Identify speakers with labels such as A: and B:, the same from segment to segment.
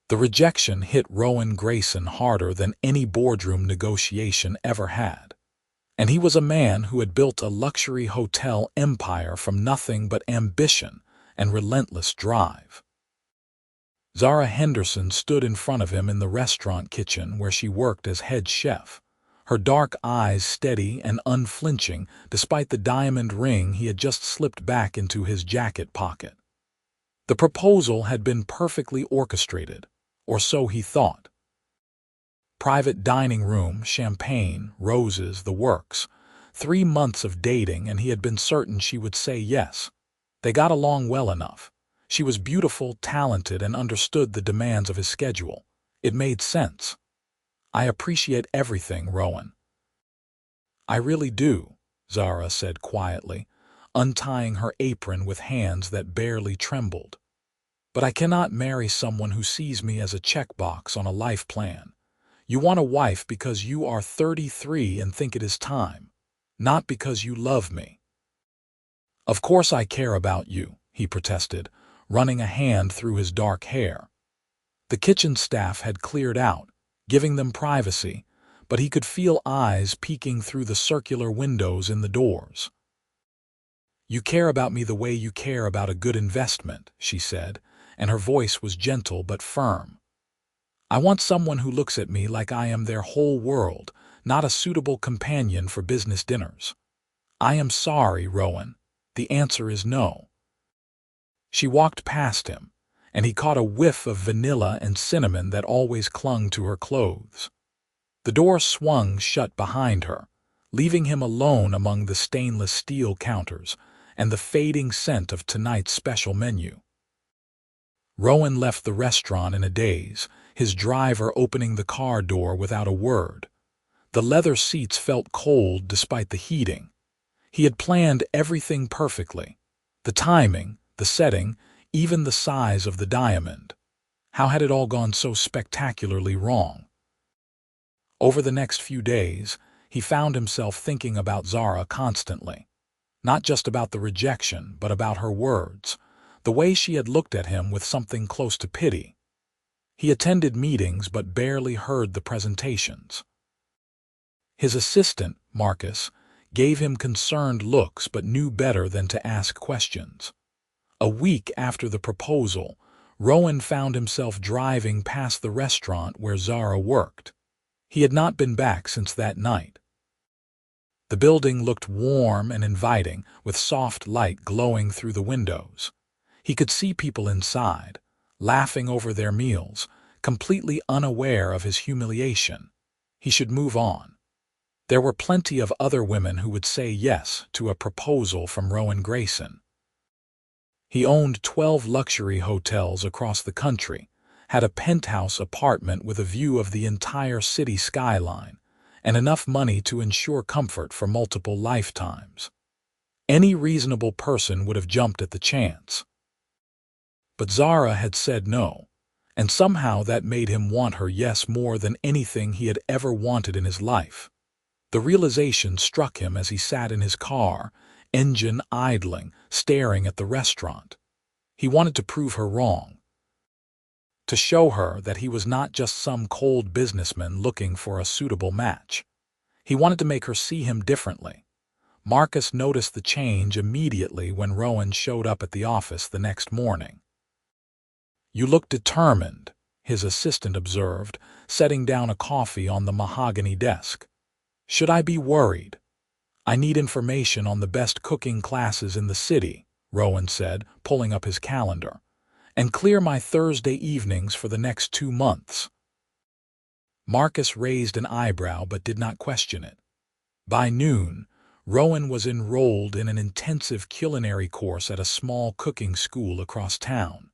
A: The rejection hit Rowan Grayson harder than any boardroom negotiation ever had. And he was a man who had built a luxury hotel empire from nothing but ambition and relentless drive. Zara Henderson stood in front of him in the restaurant kitchen where she worked as head chef, her dark eyes steady and unflinching despite the diamond ring he had just slipped back into his jacket pocket. The proposal had been perfectly orchestrated, or so he thought. Private dining room, champagne, roses, the works. 3 months of dating and he had been certain she would say yes. They got along well enough. She was beautiful, talented, and understood the demands of his schedule. It made sense. "I appreciate everything, Rowan." "I really do," Zara said quietly, untying her apron with hands that barely trembled. "But I cannot marry someone who sees me as a checkbox on a life plan. You want a wife because you are 33 and think it is time, not because you love me." "Of course I care about you," he protested, running a hand through his dark hair. The kitchen staff had cleared out, giving them privacy, but he could feel eyes peeking through the circular windows in the doors. "You care about me the way you care about a good investment," she said, and her voice was gentle but firm. "I want someone who looks at me like I am their whole world, not a suitable companion for business dinners." "I am sorry, Rowan. The answer is no." She walked past him, and he caught a whiff of vanilla and cinnamon that always clung to her clothes. The door swung shut behind her, leaving him alone among the stainless steel counters and the fading scent of tonight's special menu. Rowan left the restaurant in a daze, his driver opening the car door without a word. The leather seats felt cold despite the heating. He had planned everything perfectly. The timing, the setting, even the size of the diamond. How had it all gone so spectacularly wrong? Over the next few days, he found himself thinking about Zara constantly. Not just about the rejection, but about her words, the way she had looked at him with something close to pity. He attended meetings but barely heard the presentations. His assistant, Marcus, gave him concerned looks but knew better than to ask questions. A week after the proposal, Rowan found himself driving past the restaurant where Zara worked. He had not been back since that night. The building looked warm and inviting, with soft light glowing through the windows. He could see people inside, laughing over their meals, completely unaware of his humiliation. He should move on. There were plenty of other women who would say yes to a proposal from Rowan Grayson. He owned 12 luxury hotels across the country, had a penthouse apartment with a view of the entire city skyline, and enough money to ensure comfort for multiple lifetimes. Any reasonable person would have jumped at the chance. But Zara had said no, and somehow that made him want her yes more than anything he had ever wanted in his life. The realization struck him as he sat in his car, engine idling, staring at the restaurant. He wanted to prove her wrong. To show her that he was not just some cold businessman looking for a suitable match. He wanted to make her see him differently. Marcus noticed the change immediately when Rowan showed up at the office the next morning. "You look determined," his assistant observed, setting down a coffee on the mahogany desk. "Should I be worried?" "I need information on the best cooking classes in the city," Rowan said, pulling up his calendar, "and clear my Thursday evenings for the next 2 months." Marcus raised an eyebrow but did not question it. By noon, Rowan was enrolled in an intensive culinary course at a small cooking school across town.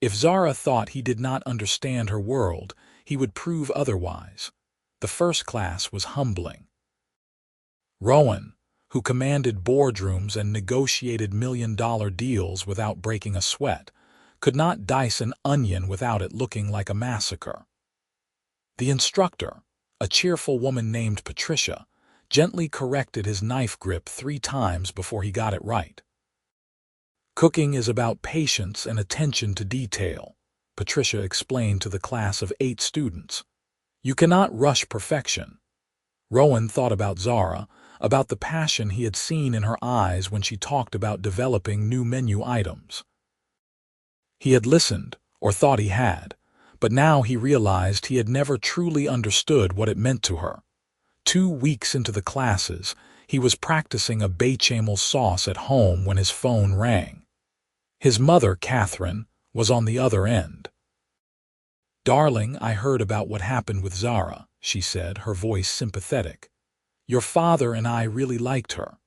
A: If Zara thought he did not understand her world, he would prove otherwise. The first class was humbling. Rowan, who commanded boardrooms and negotiated million-dollar deals without breaking a sweat, could not dice an onion without it looking like a massacre. The instructor, a cheerful woman named Patricia, gently corrected his knife grip 3 times before he got it right. "Cooking is about patience and attention to detail," Patricia explained to the class of 8 students. You cannot rush perfection. Rowan thought about Zara, about the passion he had seen in her eyes when she talked about developing new menu items. He had listened, or thought he had, but now he realized he had never truly understood what it meant to her. 2 weeks into the classes, he was practicing a bechamel sauce at home when his phone rang. His mother, Catherine, was on the other end. "Darling, I heard about what happened with Zara," she said, her voice sympathetic. "Your father and I really liked her."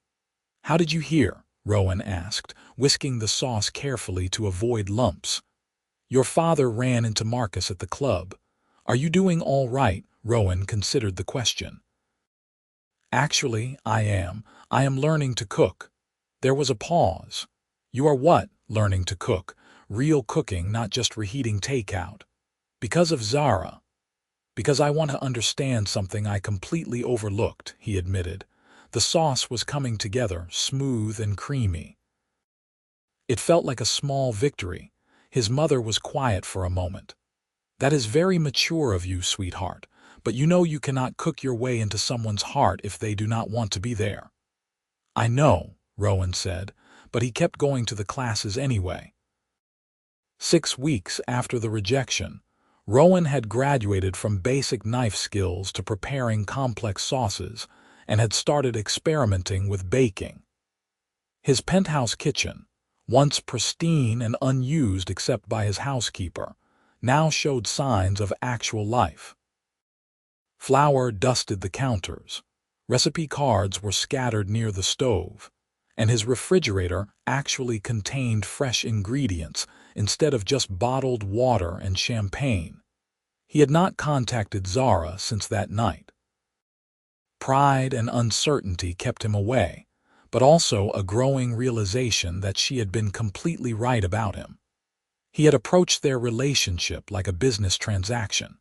A: "How did you hear?" Rowan asked, whisking the sauce carefully to avoid lumps. "Your father ran into Marcus at the club. Are you doing all right?" Rowan considered the question. "Actually, I am. I am learning to cook." There was a pause. "You are what, learning to cook? Real cooking, not just reheating takeout." "Because of Zara." "Because I want to understand something I completely overlooked," he admitted. The sauce was coming together, smooth and creamy. It felt like a small victory. His mother was quiet for a moment. "That is very mature of you, sweetheart, but you know you cannot cook your way into someone's heart if they do not want to be there." "I know," Rowan said, but he kept going to the classes anyway. 6 weeks after the rejection, Rowan had graduated from basic knife skills to preparing complex sauces and had started experimenting with baking. His penthouse kitchen, once pristine and unused except by his housekeeper, now showed signs of actual life. Flour dusted the counters, recipe cards were scattered near the stove, and his refrigerator actually contained fresh ingredients instead of just bottled water and champagne. He had not contacted Zara since that night. Pride and uncertainty kept him away, but also a growing realization that she had been completely right about him. He had approached their relationship like a business transaction.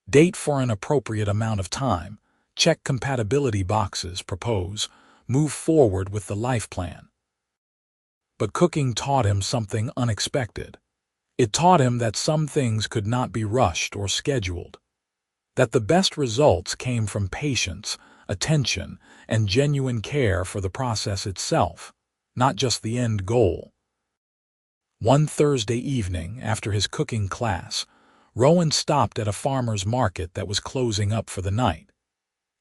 A: Date for an appropriate amount of time, check compatibility boxes, propose, move forward with the life plan. But cooking taught him something unexpected. It taught him that some things could not be rushed or scheduled, that the best results came from patience, attention, and genuine care for the process itself, not just the end goal. One Thursday evening, after his cooking class, Rowan stopped at a farmer's market that was closing up for the night.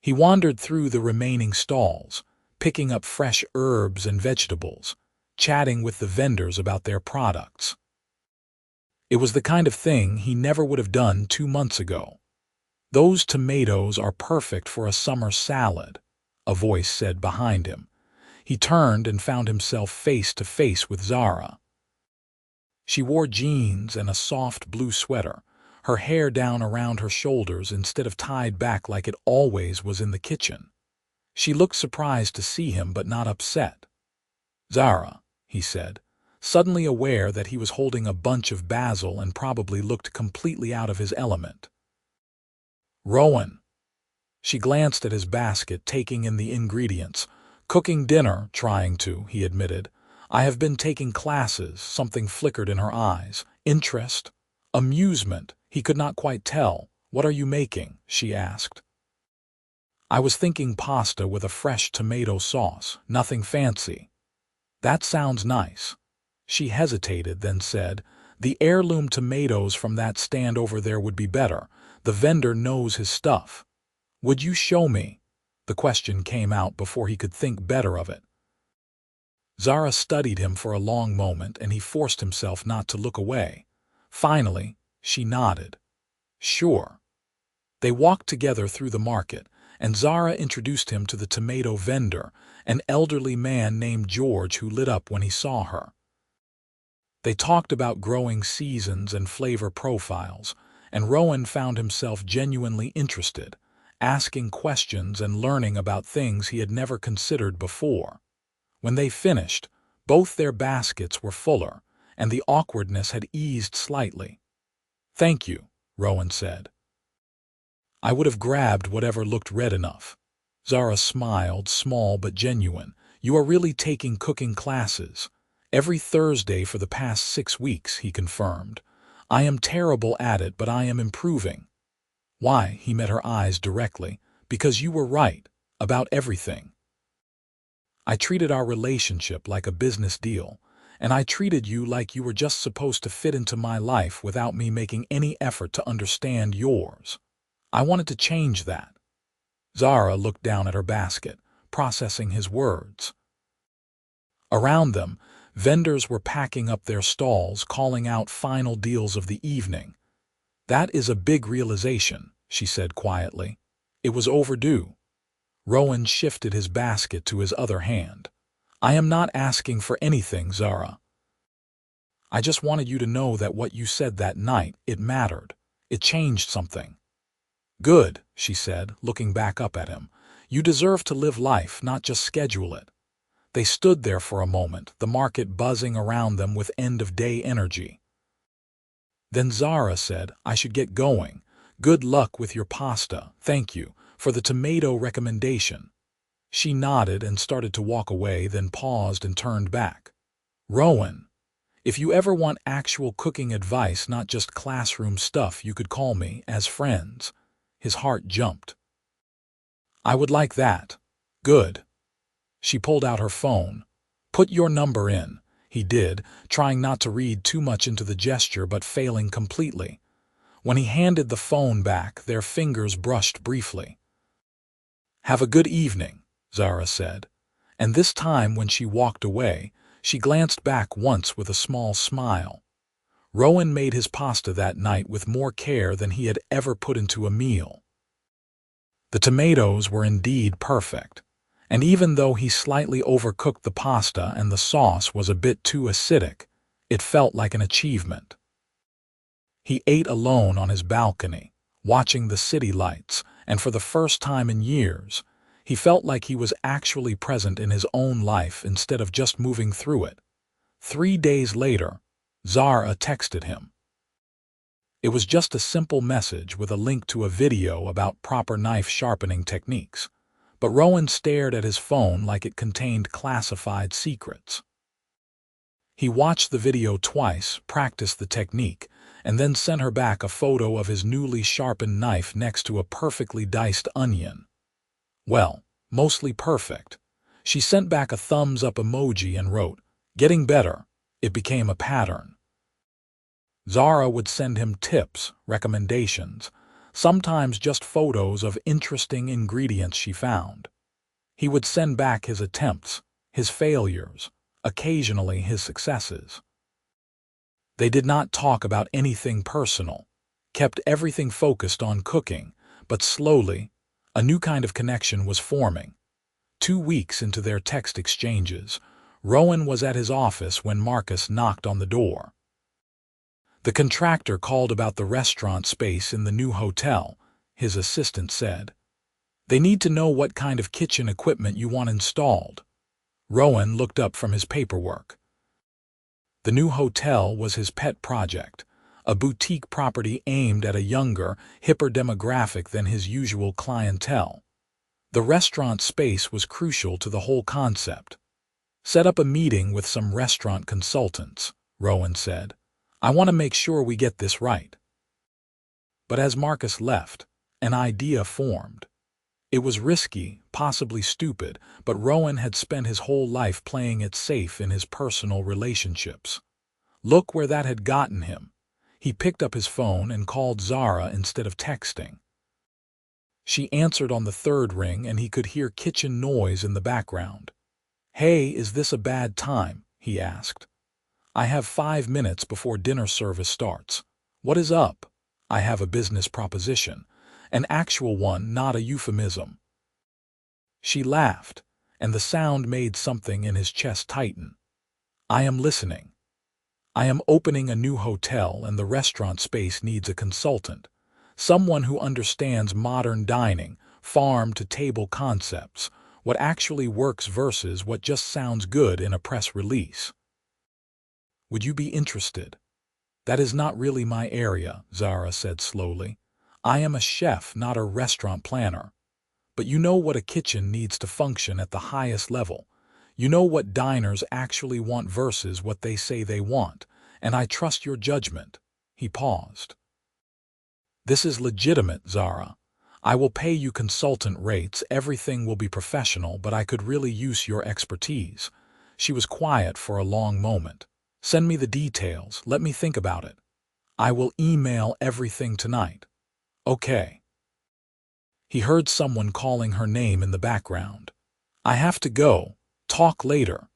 A: He wandered through the remaining stalls, picking up fresh herbs and vegetables, chatting with the vendors about their products. It was the kind of thing he never would have done 2 months ago. "Those tomatoes are perfect for a summer salad," a voice said behind him. He turned and found himself face to face with Zara. She wore jeans and a soft blue sweater, her hair down around her shoulders instead of tied back like it always was in the kitchen. She looked surprised to see him but not upset. "Zara," he said, suddenly aware that he was holding a bunch of basil and probably looked completely out of his element. "Rowan." She glanced at his basket, taking in the ingredients. "Cooking dinner, trying to," he admitted. "I have been taking classes." Something flickered in her eyes. Interest? Amusement? He could not quite tell. "What are you making?" she asked. "I was thinking pasta with a fresh tomato sauce, nothing fancy." "That sounds nice." She hesitated, then said, "The heirloom tomatoes from that stand over there would be better. The vendor knows his stuff." "Would you show me?" The question came out before he could think better of it. Zara studied him for a long moment, and he forced himself not to look away. Finally, she nodded. "Sure." They walked together through the market, and Zara introduced him to the tomato vendor, an elderly man named George who lit up when he saw her. They talked about growing seasons and flavor profiles, and Rowan found himself genuinely interested, asking questions and learning about things he had never considered before. When they finished, both their baskets were fuller, and the awkwardness had eased slightly. "Thank you," Rowan said. "I would have grabbed whatever looked red enough." Zara smiled, small but genuine. "You are really taking cooking classes." "Every Thursday for the past 6 weeks," he confirmed. I am terrible at it, but I am improving. Why? He met her eyes directly. Because you were right. About everything. I treated our relationship like a business deal, and I treated you like you were just supposed to fit into my life without me making any effort to understand yours. I wanted to change that. Zara looked down at her basket, processing his words. Around them, vendors were packing up their stalls, calling out final deals of the evening. That is a big realization, she said quietly. It was overdue. Rowan shifted his basket to his other hand. I am not asking for anything, Zara. I just wanted you to know that what you said that night, it mattered. It changed something. Good, she said, looking back up at him. You deserve to live life, not just schedule it. They stood there for a moment, the market buzzing around them with end-of-day energy. Then Zara said, I should get going. Good luck with your pasta, thank you, for the tomato recommendation. She nodded and started to walk away, then paused and turned back. Rowan, if you ever want actual cooking advice, not just classroom stuff, you could call me, as friends. His heart jumped. I would like that. Good. She pulled out her phone. Put your number in. He did, trying not to read too much into the gesture but failing completely. When he handed the phone back, their fingers brushed briefly. Have a good evening, Zara said. And this time when she walked away, she glanced back once with a small smile. Rowan made his pasta that night with more care than he had ever put into a meal. The tomatoes were indeed perfect, and even though he slightly overcooked the pasta and the sauce was a bit too acidic, it felt like an achievement. He ate alone on his balcony, watching the city lights, and for the first time in years, he felt like he was actually present in his own life instead of just moving through it. 3 days later, Zara texted him. It was just a simple message with a link to a video about proper knife sharpening techniques, but Rowan stared at his phone like it contained classified secrets. He watched the video twice, practiced the technique, and then sent her back a photo of his newly sharpened knife next to a perfectly diced onion. Well, mostly perfect. She sent back a thumbs-up emoji and wrote, "Getting better." It became a pattern. Zara would send him tips, recommendations, sometimes just photos of interesting ingredients she found. He would send back his attempts, his failures, occasionally his successes. They did not talk about anything personal, kept everything focused on cooking, but slowly, a new kind of connection was forming. 2 weeks into their text exchanges, Rowan was at his office when Marcus knocked on the door. The contractor called about the restaurant space in the new hotel, his assistant said. They need to know what kind of kitchen equipment you want installed. Rowan looked up from his paperwork. The new hotel was his pet project, a boutique property aimed at a younger, hipper demographic than his usual clientele. The restaurant space was crucial to the whole concept. Set up a meeting with some restaurant consultants, Rowan said. I want to make sure we get this right. But as Marcus left, an idea formed. It was risky, possibly stupid, but Rowan had spent his whole life playing it safe in his personal relationships. Look where that had gotten him. He picked up his phone and called Zara instead of texting. She answered on the 3rd ring and he could hear kitchen noise in the background. Hey, is this a bad time? He asked. I have 5 minutes before dinner service starts. What is up? I have a business proposition. An actual one, not a euphemism. She laughed, and the sound made something in his chest tighten. I am listening. I am opening a new hotel and the restaurant space needs a consultant. Someone who understands modern dining, farm-to-table concepts, what actually works versus what just sounds good in a press release. Would you be interested? That is not really my area, Zara said slowly. I am a chef, not a restaurant planner. But you know what a kitchen needs to function at the highest level. You know what diners actually want versus what they say they want, and I trust your judgment. He paused. This is legitimate, Zara. I will pay you consultant rates, everything will be professional, but I could really use your expertise. She was quiet for a long moment. Send me the details, let me think about it. I will email everything tonight. Okay. He heard someone calling her name in the background. I have to go. Talk later.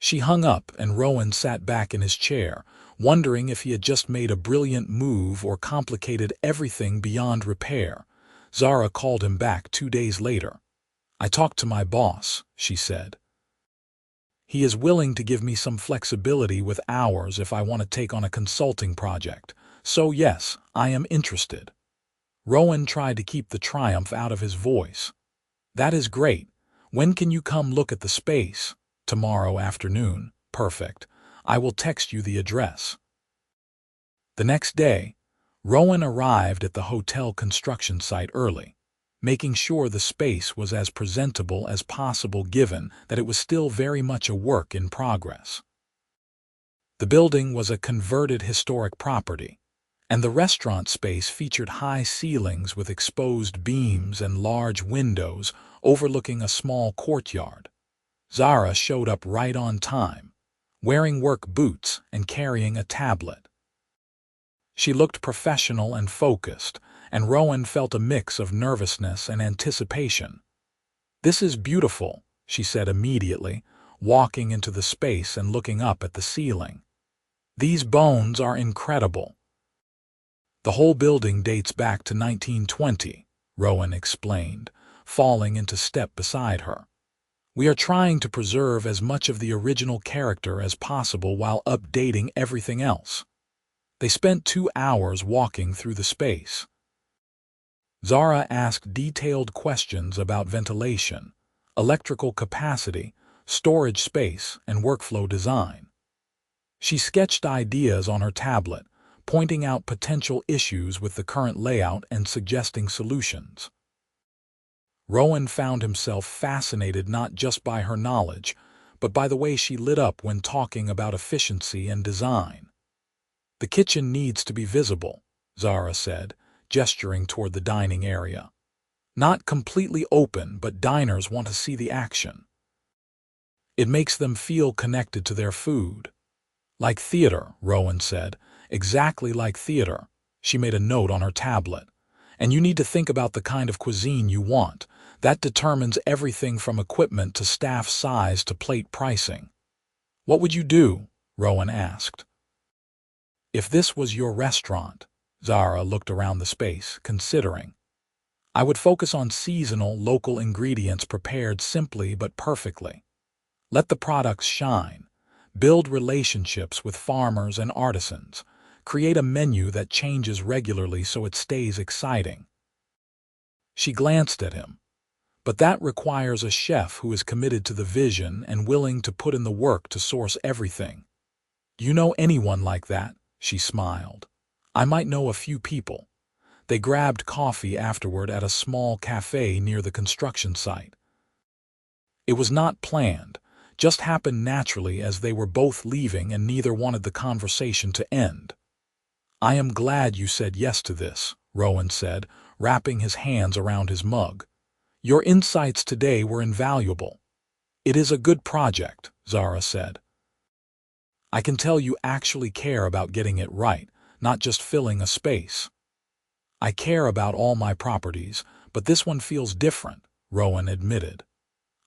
A: She hung up and Rowan sat back in his chair, wondering if he had just made a brilliant move or complicated everything beyond repair. Zara called him back 2 days later. I talked to my boss, she said. He is willing to give me some flexibility with hours if I want to take on a consulting project. So yes, I am interested. Rowan tried to keep the triumph out of his voice. That is great. When can you come look at the space? Tomorrow afternoon. Perfect. I will text you the address. The next day, Rowan arrived at the hotel construction site early, making sure the space was as presentable as possible given that it was still very much a work in progress. The building was a converted historic property, and the restaurant space featured high ceilings with exposed beams and large windows overlooking a small courtyard. Zara showed up right on time, wearing work boots and carrying a tablet. She looked professional and focused, and Rowan felt a mix of nervousness and anticipation. This is beautiful, she said immediately, walking into the space and looking up at the ceiling. These bones are incredible. The whole building dates back to 1920, Rowan explained, falling into step beside her. We are trying to preserve as much of the original character as possible while updating everything else. They spent 2 hours walking through the space. Zara asked detailed questions about ventilation, electrical capacity, storage space, and workflow design. She sketched ideas on her tablet, pointing out potential issues with the current layout and suggesting solutions. Rowan found himself fascinated not just by her knowledge, but by the way she lit up when talking about efficiency and design. The kitchen needs to be visible, Zara said, gesturing toward the dining area. Not completely open, but diners want to see the action. It makes them feel connected to their food. Like theater, Rowan said, exactly like theater. She made a note on her tablet. And you need to think about the kind of cuisine you want. That determines everything from equipment to staff size to plate pricing. What would you do? Rowan asked. If this was your restaurant, Zara looked around the space, considering. I would focus on seasonal, local ingredients prepared simply but perfectly. Let the products shine. Build relationships with farmers and artisans. Create a menu that changes regularly so it stays exciting. She glanced at him. But that requires a chef who is committed to the vision and willing to put in the work to source everything. Do you know anyone like that? She smiled. I might know a few people. They grabbed coffee afterward at a small cafe near the construction site. It was not planned, just happened naturally as they were both leaving and neither wanted the conversation to end. I am glad you said yes to this, Rowan said, wrapping his hands around his mug. Your insights today were invaluable. It is a good project, Zara said. I can tell you actually care about getting it right, not just filling a space. I care about all my properties, but this one feels different, Rowan admitted.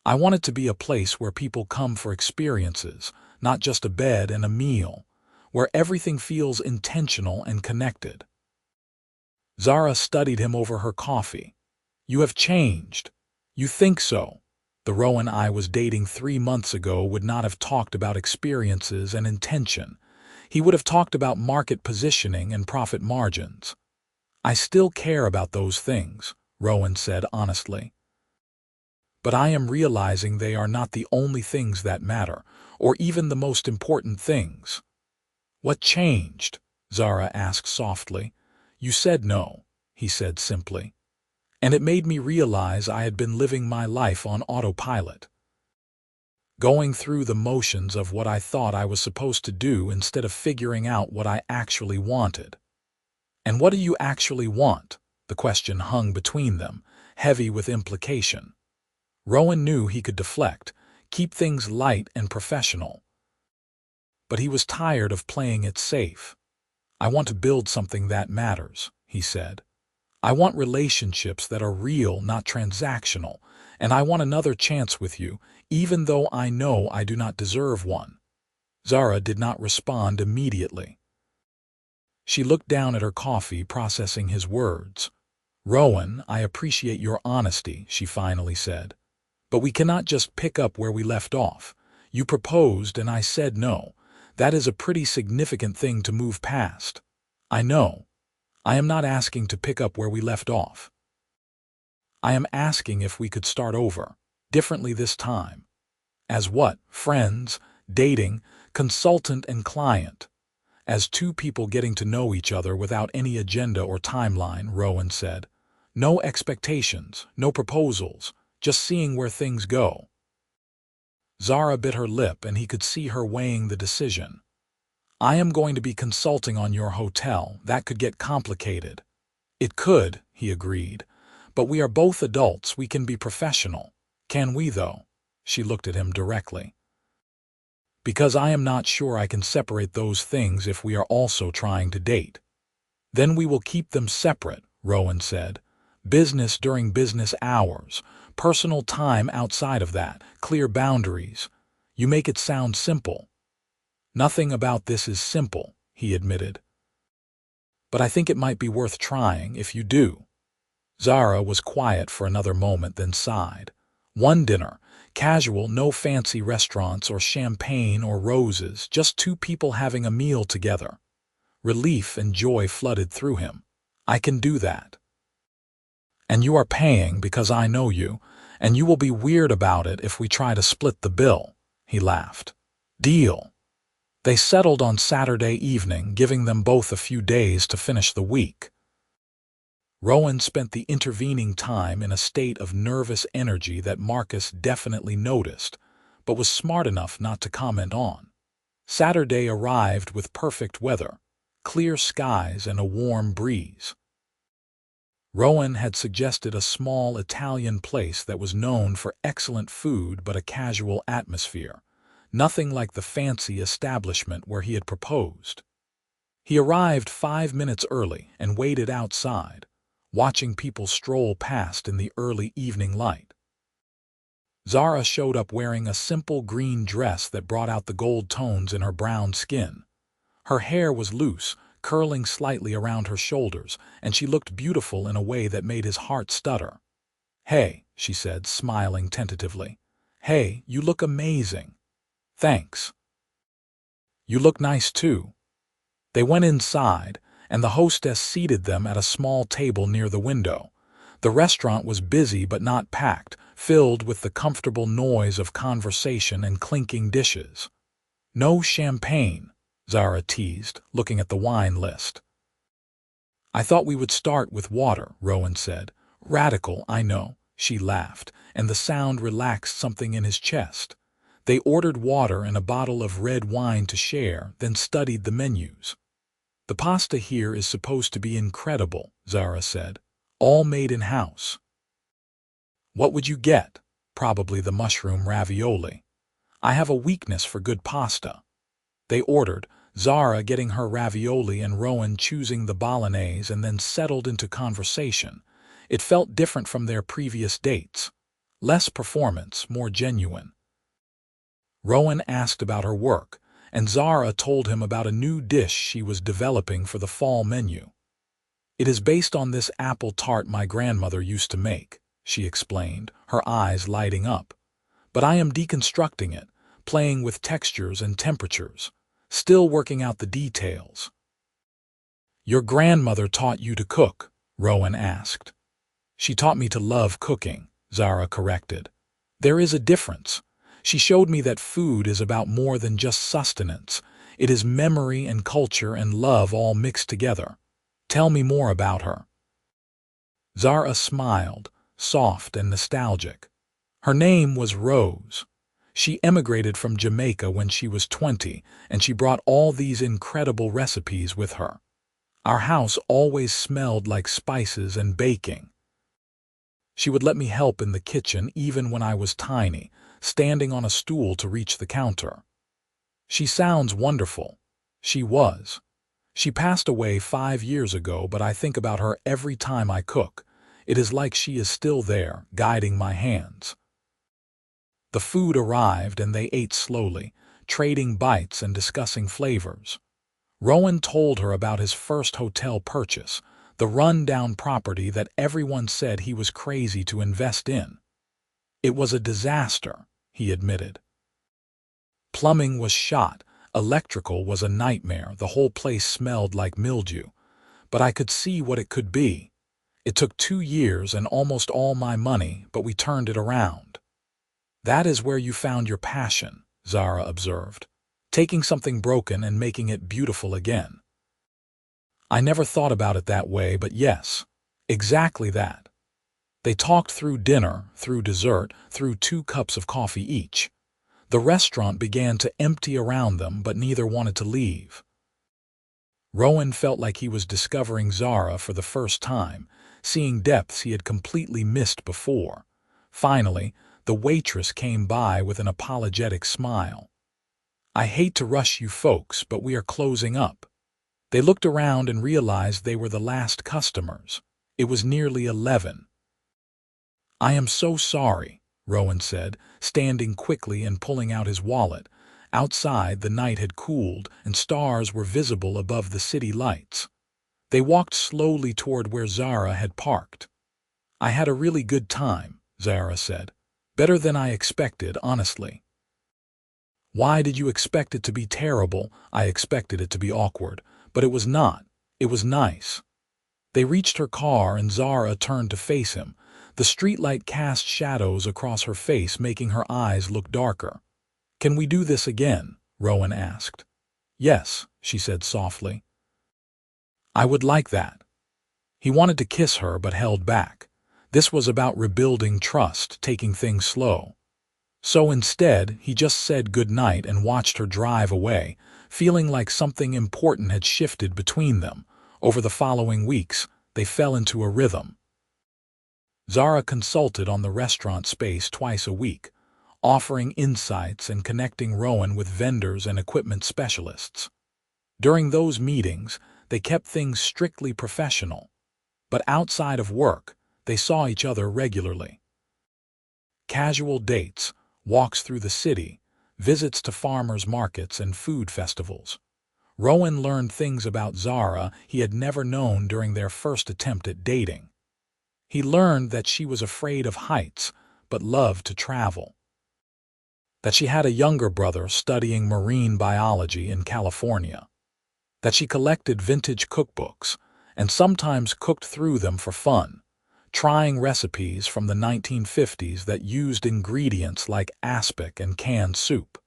A: I want it to be a place where people come for experiences, not just a bed and a meal, where everything feels intentional and connected. Zara studied him over her coffee. You have changed. You think so. The Rowan I was dating 3 months ago would not have talked about experiences and intention. He would have talked about market positioning and profit margins. I still care about those things, Rowan said honestly. But I am realizing they are not the only things that matter, or even the most important things. What changed? Zara asked softly. You said no, he said simply. And it made me realize I had been living my life on autopilot. Going through the motions of what I thought I was supposed to do instead of figuring out what I actually wanted. And what do you actually want? The question hung between them, heavy with implication. Rowan knew he could deflect, keep things light and professional. But he was tired of playing it safe. I want to build something that matters, he said. I want relationships that are real, not transactional, and I want another chance with you, even though I know I do not deserve one. Zara did not respond immediately. She looked down at her coffee, processing his words. Rowan, I appreciate your honesty, she finally said. But we cannot just pick up where we left off. You proposed and I said no. That is a pretty significant thing to move past. I know. I am not asking to pick up where we left off. I am asking if we could start over, differently this time. As what? Friends, dating, consultant and client. As two people getting to know each other without any agenda or timeline, Rowan said. No expectations, no proposals, just seeing where things go. Zara bit her lip and he could see her weighing the decision. I am going to be consulting on your hotel. That could get complicated. It could, he agreed. But we are both adults. We can be professional. Can we, though? She looked at him directly. Because I am not sure I can separate those things if we are also trying to date. Then we will keep them separate, Rowan said. Business during business hours, personal time outside of that, clear boundaries. You make it sound simple. Nothing about this is simple, he admitted. But I think it might be worth trying if you do. Zara was quiet for another moment, then sighed. One dinner, casual, no fancy restaurants or champagne or roses, just two people having a meal together. Relief and joy flooded through him. I can do that. And you are paying because I know you, and you will be weird about it if we try to split the bill, he laughed. Deal. They settled on Saturday evening, giving them both a few days to finish the week. Rowan spent the intervening time in a state of nervous energy that Marcus definitely noticed, but was smart enough not to comment on. Saturday arrived with perfect weather, clear skies and a warm breeze. Rowan had suggested a small Italian place that was known for excellent food but a casual atmosphere, nothing like the fancy establishment where he had proposed. He arrived 5 minutes early and waited outside, watching people stroll past in the early evening light. Zara showed up wearing a simple green dress that brought out the gold tones in her brown skin. Her hair was loose, curling slightly around her shoulders, and she looked beautiful in a way that made his heart stutter. Hey, she said, smiling tentatively. Hey, you look amazing. Thanks. You look nice too. They went inside, and the hostess seated them at a small table near the window. The restaurant was busy but not packed, filled with the comfortable noise of conversation and clinking dishes. No champagne, Zara teased, looking at the wine list. I thought we would start with water, Rowan said. Radical, I know, she laughed, and the sound relaxed something in his chest. They ordered water and a bottle of red wine to share, then studied the menus. The pasta here is supposed to be incredible, Zara said. All made in-house. What would you get? Probably the mushroom ravioli. I have a weakness for good pasta. They ordered, Zara getting her ravioli and Rowan choosing the bolognese, and then settled into conversation. It felt different from their previous dates. Less performance, more genuine. Rowan asked about her work, and Zara told him about a new dish she was developing for the fall menu. It is based on this apple tart my grandmother used to make, she explained, her eyes lighting up. But I am deconstructing it, playing with textures and temperatures, still working out the details. Your grandmother taught you to cook? Rowan asked. She taught me to love cooking, Zara corrected. There is a difference. She showed me that food is about more than just sustenance. It is memory and culture and love all mixed together. Tell me more about her. Zara smiled, soft and nostalgic. Her name was Rose. She emigrated from Jamaica when she was 20, and she brought all these incredible recipes with her. Our house always smelled like spices and baking. She would let me help in the kitchen even when I was tiny, standing on a stool to reach the counter. She sounds wonderful. She was. She passed away 5 years ago, but I think about her every time I cook. It is like she is still there, guiding my hands. The food arrived and they ate slowly, trading bites and discussing flavors. Rowan told her about his first hotel purchase, the run-down property that everyone said he was crazy to invest in. It was a disaster, he admitted. Plumbing was shot, electrical was a nightmare, the whole place smelled like mildew. But I could see what it could be. It took 2 years and almost all my money, but we turned it around. That is where you found your passion, Zara observed, taking something broken and making it beautiful again. I never thought about it that way, but yes, exactly that. They talked through dinner, through dessert, through 2 cups of coffee each. The restaurant began to empty around them, but neither wanted to leave. Rowan felt like he was discovering Zara for the first time, seeing depths he had completely missed before. Finally, the waitress came by with an apologetic smile. "I hate to rush you folks, but we are closing up." They looked around and realized they were the last customers. It was nearly 11. "I am so sorry," Rowan said, standing quickly and pulling out his wallet. Outside, the night had cooled, and stars were visible above the city lights. They walked slowly toward where Zara had parked. "I had a really good time," Zara said. "Better than I expected, honestly." "Why did you expect it to be terrible?" "I expected it to be awkward. But it was not. It was nice." They reached her car and Zara turned to face him. The streetlight cast shadows across her face, making her eyes look darker. "Can we do this again?" Rowan asked. "Yes," she said softly. "I would like that." He wanted to kiss her but held back. This was about rebuilding trust, taking things slow. So instead, he just said goodnight and watched her drive away, feeling like something important had shifted between them. Over the following weeks, they fell into a rhythm. Zara consulted on the restaurant space twice a week, offering insights and connecting Rowan with vendors and equipment specialists. During those meetings, they kept things strictly professional, but outside of work, they saw each other regularly. Casual dates, walks through the city, visits to farmers' markets and food festivals. Rowan learned things about Zara he had never known during their first attempt at dating. He learned that she was afraid of heights, but loved to travel. That she had a younger brother studying marine biology in California. That she collected vintage cookbooks, and sometimes cooked through them for fun, trying recipes from the 1950s that used ingredients like aspic and canned soup.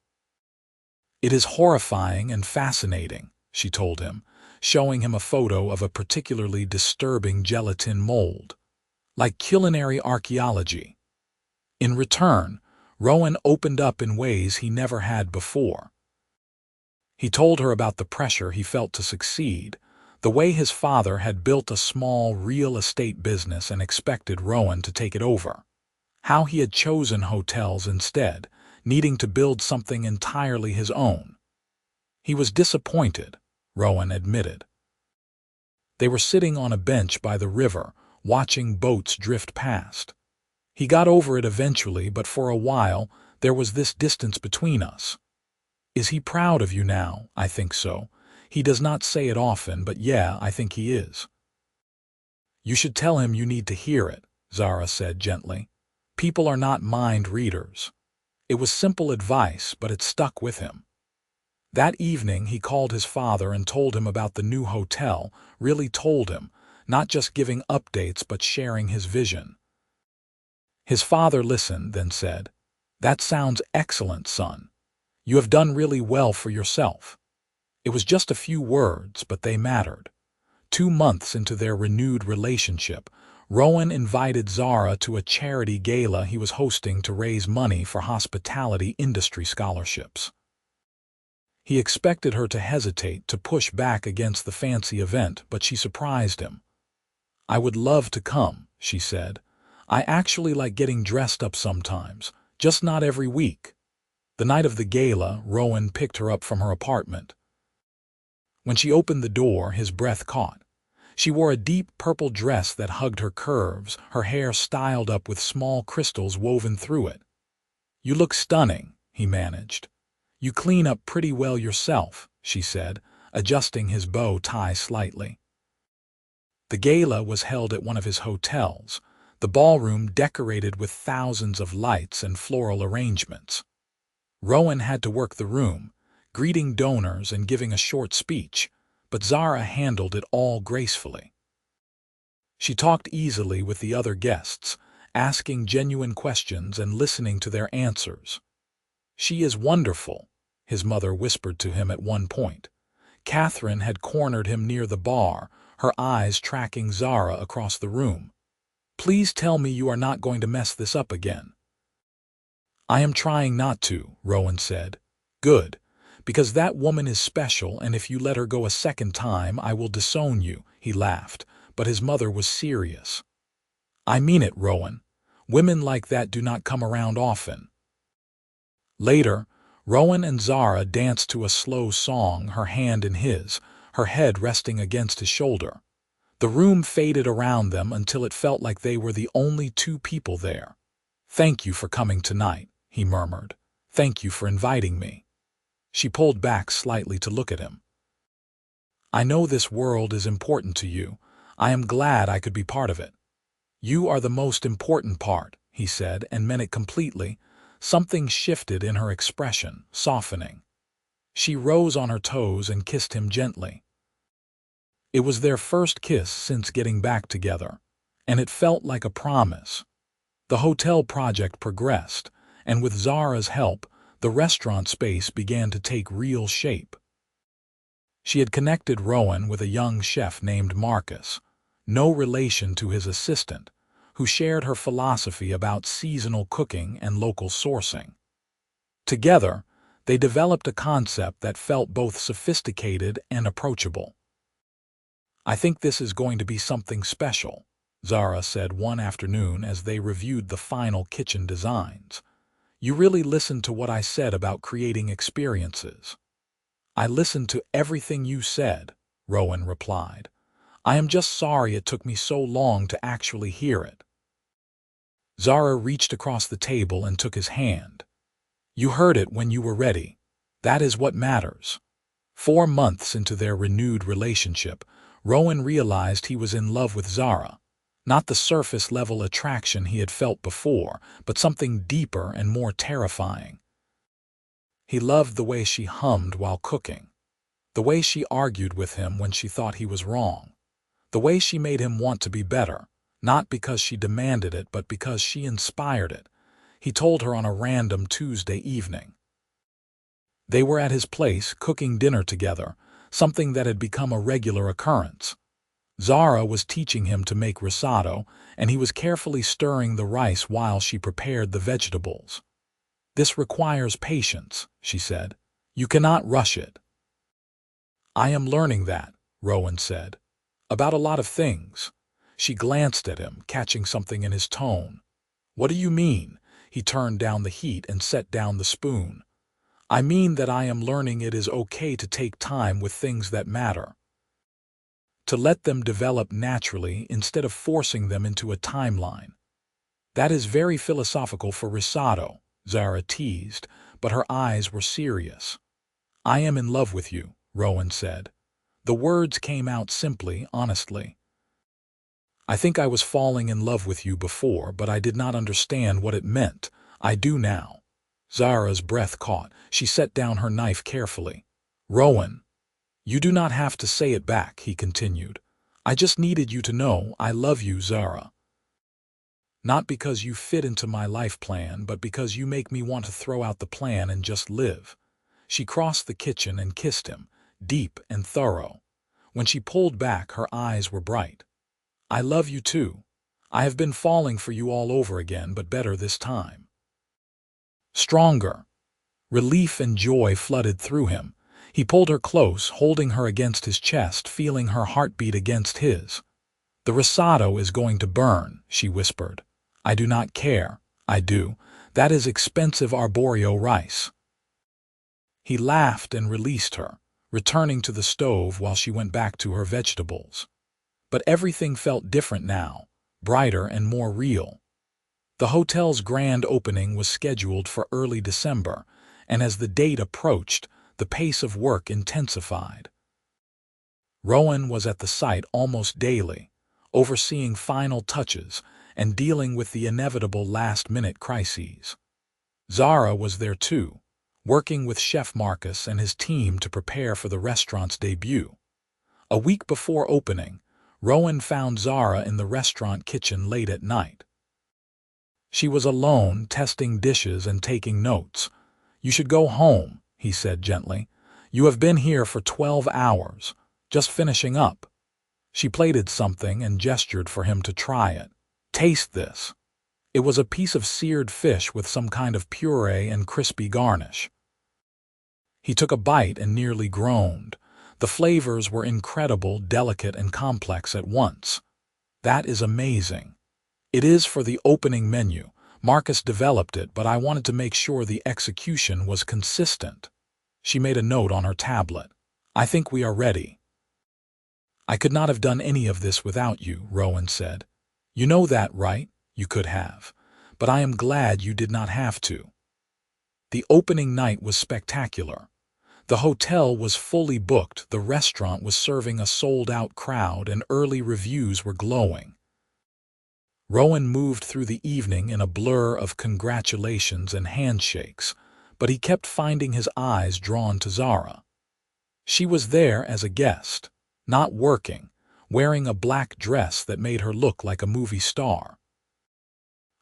A: "It is horrifying and fascinating," she told him, showing him a photo of a particularly disturbing gelatin mold. "Like culinary archaeology." In return, Rowan opened up in ways he never had before. He told her about the pressure he felt to succeed, the way his father had built a small real estate business and expected Rowan to take it over. How he had chosen hotels instead, needing to build something entirely his own. He was disappointed, Rowan admitted. They were sitting on a bench by the river, watching boats drift past. "He got over it eventually, but for a while, there was this distance between us." "Is he proud of you now?" "I think so. He does not say it often, but yeah, I think he is." "You should tell him you need to hear it," Zara said gently. "People are not mind readers." It was simple advice, but it stuck with him. That evening, he called his father and told him about the new hotel, really told him, not just giving updates but sharing his vision. His father listened, then said, "That sounds excellent, son. You have done really well for yourself." It was just a few words, but they mattered. 2 months into their renewed relationship, Rowan invited Zara to a charity gala he was hosting to raise money for hospitality industry scholarships. He expected her to hesitate, to push back against the fancy event, but she surprised him. "I would love to come," she said. "I actually like getting dressed up sometimes, just not every week." The night of the gala, Rowan picked her up from her apartment. When she opened the door, his breath caught. She wore a deep purple dress that hugged her curves, her hair styled up with small crystals woven through it. "You look stunning," he managed. "You clean up pretty well yourself," she said, adjusting his bow tie slightly. The gala was held at one of his hotels, the ballroom decorated with thousands of lights and floral arrangements. Rowan had to work the room, greeting donors and giving a short speech, but Zara handled it all gracefully. She talked easily with the other guests, asking genuine questions and listening to their answers. "She is wonderful," his mother whispered to him at one point. Catherine had cornered him near the bar, her eyes tracking Zara across the room. "Please tell me you are not going to mess this up again." "I am trying not to," Rowan said. "Good, because that woman is special, and if you let her go a second time, I will disown you," he laughed, but his mother was serious. "I mean it, Rowan. Women like that do not come around often." Later, Rowan and Zara danced to a slow song, her hand in his, her head resting against his shoulder. The room faded around them until it felt like they were the only two people there. "Thank you for coming tonight," he murmured. "Thank you for inviting me." She pulled back slightly to look at him. "I know this world is important to you. I am glad I could be part of it." "You are the most important part," he said, and meant it completely. Something shifted in her expression, softening. She rose on her toes and kissed him gently. It was their first kiss since getting back together, and it felt like a promise. The hotel project progressed, and with Zara's help, the restaurant space began to take real shape. She had connected Rowan with a young chef named Marcus, no relation to his assistant, who shared her philosophy about seasonal cooking and local sourcing. Together, they developed a concept that felt both sophisticated and approachable. "I think this is going to be something special," Zara said one afternoon as they reviewed the final kitchen designs. "You really listened to what I said about creating experiences." "I listened to everything you said," Rowan replied. "I am just sorry it took me so long to actually hear it." Zara reached across the table and took his hand. "You heard it when you were ready. That is what matters." 4 months into their renewed relationship, Rowan realized he was in love with Zara. Not the surface-level attraction he had felt before, but something deeper and more terrifying. He loved the way she hummed while cooking, the way she argued with him when she thought he was wrong, the way she made him want to be better, not because she demanded it but because she inspired it. He told her on a random Tuesday evening. They were at his place cooking dinner together, something that had become a regular occurrence. Zara was teaching him to make risotto, and he was carefully stirring the rice while she prepared the vegetables. "This requires patience," she said. "You cannot rush it." "I am learning that," Rowan said. "About a lot of things." She glanced at him, catching something in his tone. "What do you mean?" He turned down the heat and set down the spoon. "I mean that I am learning it is okay to take time with things that matter. To let them develop naturally instead of forcing them into a timeline." "That is very philosophical for risotto," Zara teased, but her eyes were serious. "I am in love with you," Rowan said. The words came out simply, honestly. "I think I was falling in love with you before, but I did not understand what it meant. I do now." Zara's breath caught. She set down her knife carefully. "Rowan, you do not have to say it back," he continued. "I just needed you to know I love you, Zara. Not because you fit into my life plan, but because you make me want to throw out the plan and just live." She crossed the kitchen and kissed him, deep and thorough. When she pulled back, her eyes were bright. "I love you too. I have been falling for you all over again, but better this time." Stronger. Relief and joy flooded through him. He pulled her close, holding her against his chest, feeling her heartbeat against his. "The risotto is going to burn," she whispered. "I do not care. I do. That is expensive arborio rice." He laughed and released her, returning to the stove while she went back to her vegetables. But everything felt different now, brighter and more real. The hotel's grand opening was scheduled for early December, and as the date approached, the pace of work intensified. Rowan was at the site almost daily, overseeing final touches and dealing with the inevitable last-minute crises. Zara was there too, working with Chef Marcus and his team to prepare for the restaurant's debut. A week before opening, Rowan found Zara in the restaurant kitchen late at night. She was alone, testing dishes and taking notes. "You should go home," he said gently. "You have been here for 12 hours, just finishing up." She plated something and gestured for him to try it. "Taste this." It was a piece of seared fish with some kind of puree and crispy garnish. He took a bite and nearly groaned. The flavors were incredible, delicate and complex at once. "That is amazing." "It is for the opening menu. Marcus developed it, but I wanted to make sure the execution was consistent." She made a note on her tablet. "I think we are ready." "I could not have done any of this without you," Rowan said. "You know that, right? You could have. But I am glad you did not have to." The opening night was spectacular. The hotel was fully booked, the restaurant was serving a sold-out crowd, and early reviews were glowing. Rowan moved through the evening in a blur of congratulations and handshakes, but he kept finding his eyes drawn to Zara. She was there as a guest, not working, wearing a black dress that made her look like a movie star.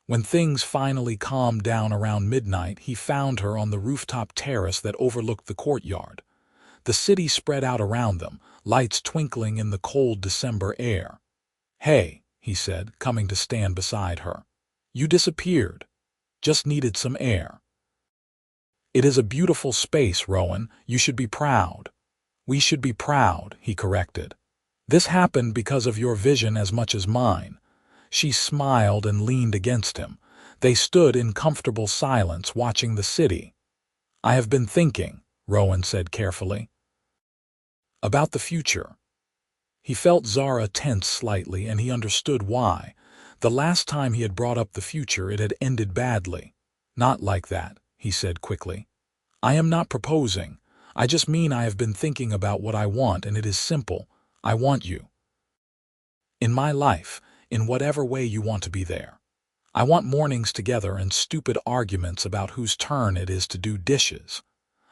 A: When things finally calmed down around midnight, he found her on the rooftop terrace that overlooked the courtyard. The city spread out around them, lights twinkling in the cold December air. "Hey," he said, coming to stand beside her. "You disappeared. Just needed some air." "It is a beautiful space, Rowan. You should be proud." "We should be proud," he corrected. "This happened because of your vision as much as mine." She smiled and leaned against him. They stood in comfortable silence, watching the city. "I have been thinking," Rowan said carefully, "about the future." He felt Zara tense slightly, and he understood why. The last time he had brought up the future, it had ended badly. "Not like that," he said quickly. "I am not proposing. I just mean I have been thinking about what I want, and it is simple. I want you. In my life, in whatever way you want to be there. I want mornings together and stupid arguments about whose turn it is to do dishes.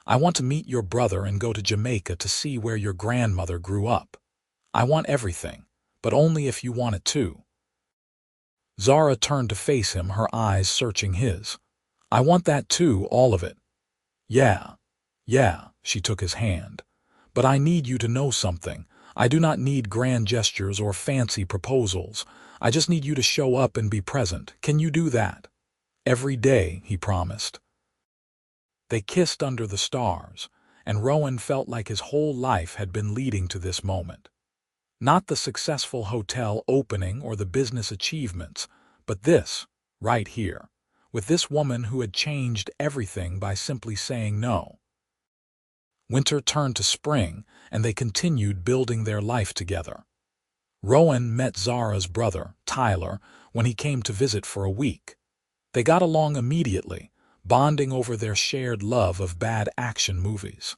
A: I want to meet your brother and go to Jamaica to see where your grandmother grew up. I want everything, but only if you want it too." Zara turned to face him, her eyes searching his. "I want that too, all of it." Yeah, she took his hand. "But I need you to know something. I do not need grand gestures or fancy proposals. I just need you to show up and be present. Can you do that?" "Every day," he promised. They kissed under the stars, and Rowan felt like his whole life had been leading to this moment. Not the successful hotel opening or the business achievements, but this, right here, with this woman who had changed everything by simply saying no. Winter turned to spring, and they continued building their life together. Rowan met Zara's brother, Tyler, when he came to visit for a week. They got along immediately, bonding over their shared love of bad action movies.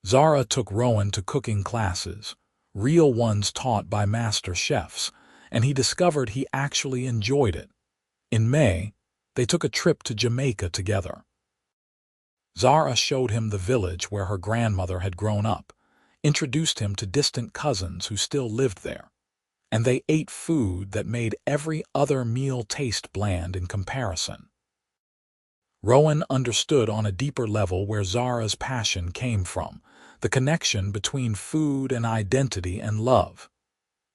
A: Zara took Rowan to cooking classes, real ones taught by master chefs, and he discovered he actually enjoyed it. In May, they took a trip to Jamaica together. Zara showed him the village where her grandmother had grown up, introduced him to distant cousins who still lived there, and they ate food that made every other meal taste bland in comparison. Rowan understood on a deeper level where Zara's passion came from, the connection between food and identity and love.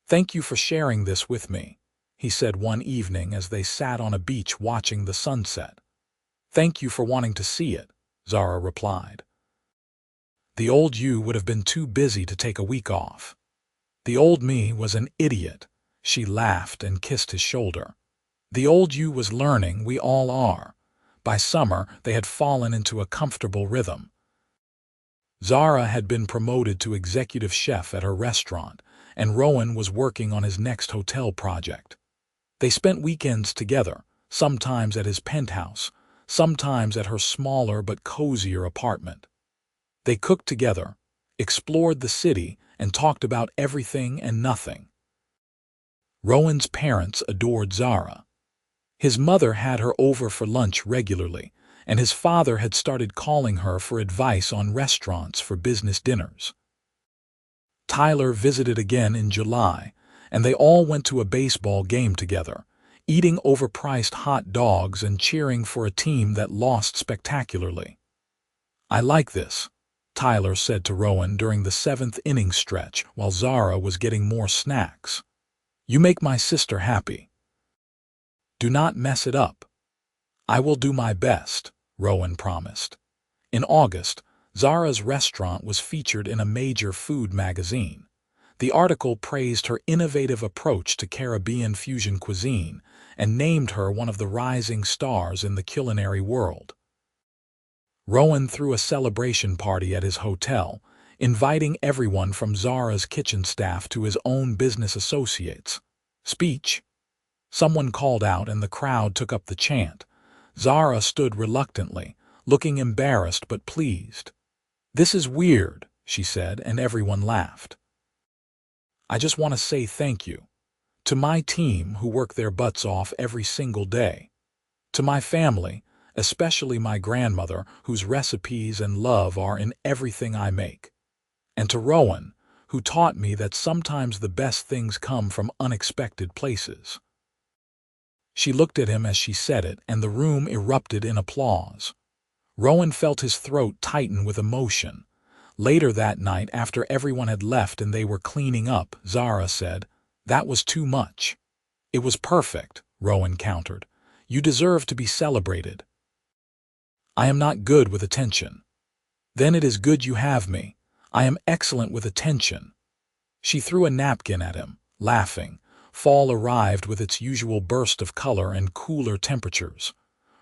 A: "Thank you for sharing this with me," he said one evening as they sat on a beach watching the sunset. "Thank you for wanting to see it," Zara replied. The old you would have been too busy to take a week off. The old me was an idiot. She laughed and kissed his shoulder. The old you was learning, we all are. By summer, they had fallen into a comfortable rhythm. Zara had been promoted to executive chef at her restaurant, and Rowan was working on his next hotel project. They spent weekends together, sometimes at his penthouse, sometimes at her smaller but cozier apartment. They cooked together, explored the city, and talked about everything and nothing. Rowan's parents adored Zara. His mother had her over for lunch regularly, and his father had started calling her for advice on restaurants for business dinners. Tyler visited again in July, and they all went to a baseball game together, eating overpriced hot dogs and cheering for a team that lost spectacularly. "I like this," Tyler said to Rowan during the seventh inning stretch while Zara was getting more snacks. "You make my sister happy." "Do not mess it up." "I will do my best," Rowan promised. In August, Zara's restaurant was featured in a major food magazine. The article praised her innovative approach to Caribbean fusion cuisine and named her one of the rising stars in the culinary world. Rowan threw a celebration party at his hotel, inviting everyone from Zara's kitchen staff to his own business associates. "Speech." Someone called out and the crowd took up the chant. Zara stood reluctantly, looking embarrassed but pleased. "This is weird," she said, and everyone laughed. "I just want to say thank you. To my team who work their butts off every single day. To my family, especially my grandmother, whose recipes and love are in everything I make. And to Rowan, who taught me that sometimes the best things come from unexpected places." She looked at him as she said it, and the room erupted in applause. Rowan felt his throat tighten with emotion. Later that night, after everyone had left and they were cleaning up, Zara said, "That was too much." "It was perfect," Rowan countered. "You deserve to be celebrated." "I am not good with attention." "Then it is good you have me. I am excellent with attention." She threw a napkin at him, laughing. Fall arrived with its usual burst of color and cooler temperatures.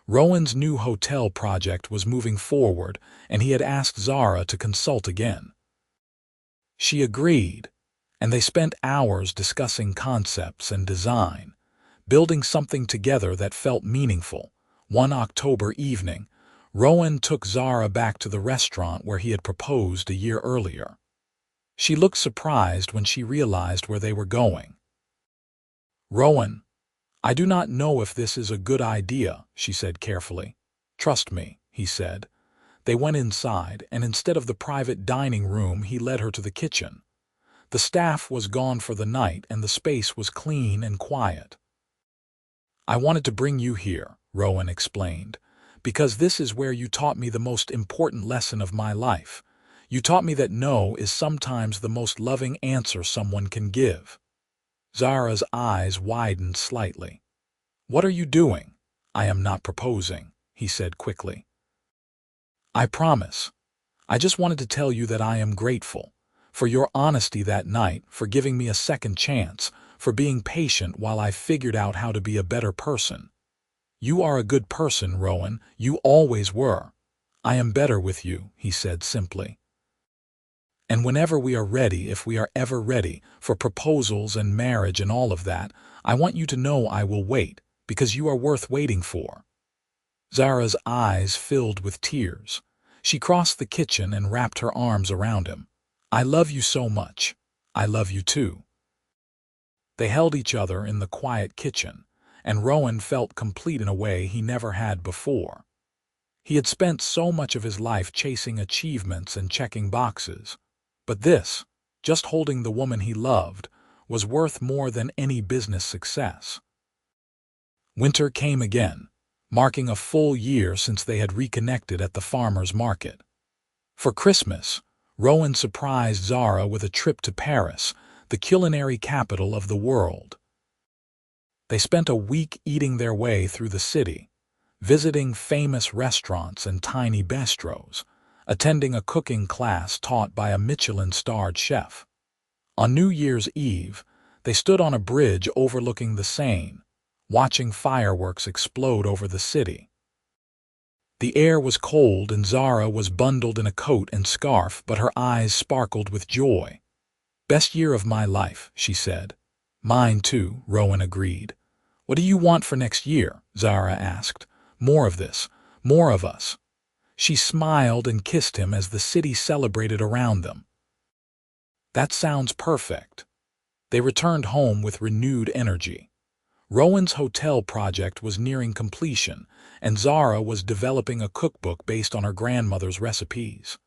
A: Rowan's new hotel project was moving forward, and he had asked Zara to consult again. She agreed, and they spent hours discussing concepts and design, building something together that felt meaningful. One October evening, Rowan took Zara back to the restaurant where he had proposed a year earlier. She looked surprised when she realized where they were going. "Rowan, I do not know if this is a good idea," she said carefully. "Trust me," he said. They went inside, and instead of the private dining room, he led her to the kitchen. The staff was gone for the night, and the space was clean and quiet. "I wanted to bring you here," Rowan explained, "because this is where you taught me the most important lesson of my life. You taught me that no is sometimes the most loving answer someone can give." Zara's eyes widened slightly. "What are you doing?" "I am not proposing," he said quickly. "I promise. I just wanted to tell you that I am grateful for your honesty that night, for giving me a second chance, for being patient while I figured out how to be a better person. You are a good person, Rowan. You always were. I am better with you," he said simply. "And whenever we are ready, if we are ever ready, for proposals and marriage and all of that, I want you to know I will wait, because you are worth waiting for." Zara's eyes filled with tears. She crossed the kitchen and wrapped her arms around him. "I love you so much. I love you too." They held each other in the quiet kitchen, and Rowan felt complete in a way he never had before. He had spent so much of his life chasing achievements and checking boxes. But this, just holding the woman he loved, was worth more than any business success. Winter came again, marking a full year since they had reconnected at the farmer's market. For Christmas, Rowan surprised Zara with a trip to Paris, the culinary capital of the world. They spent a week eating their way through the city, visiting famous restaurants and tiny bistros, attending a cooking class taught by a Michelin-starred chef. On New Year's Eve, they stood on a bridge overlooking the Seine, watching fireworks explode over the city. The air was cold and Zara was bundled in a coat and scarf, but her eyes sparkled with joy. "Best year of my life," she said. "Mine too," Rowan agreed. "What do you want for next year?" Zara asked. "More of this. More of us." She smiled and kissed him as the city celebrated around them. "That sounds perfect." They returned home with renewed energy. Rowan's hotel project was nearing completion, and Zara was developing a cookbook based on her grandmother's recipes.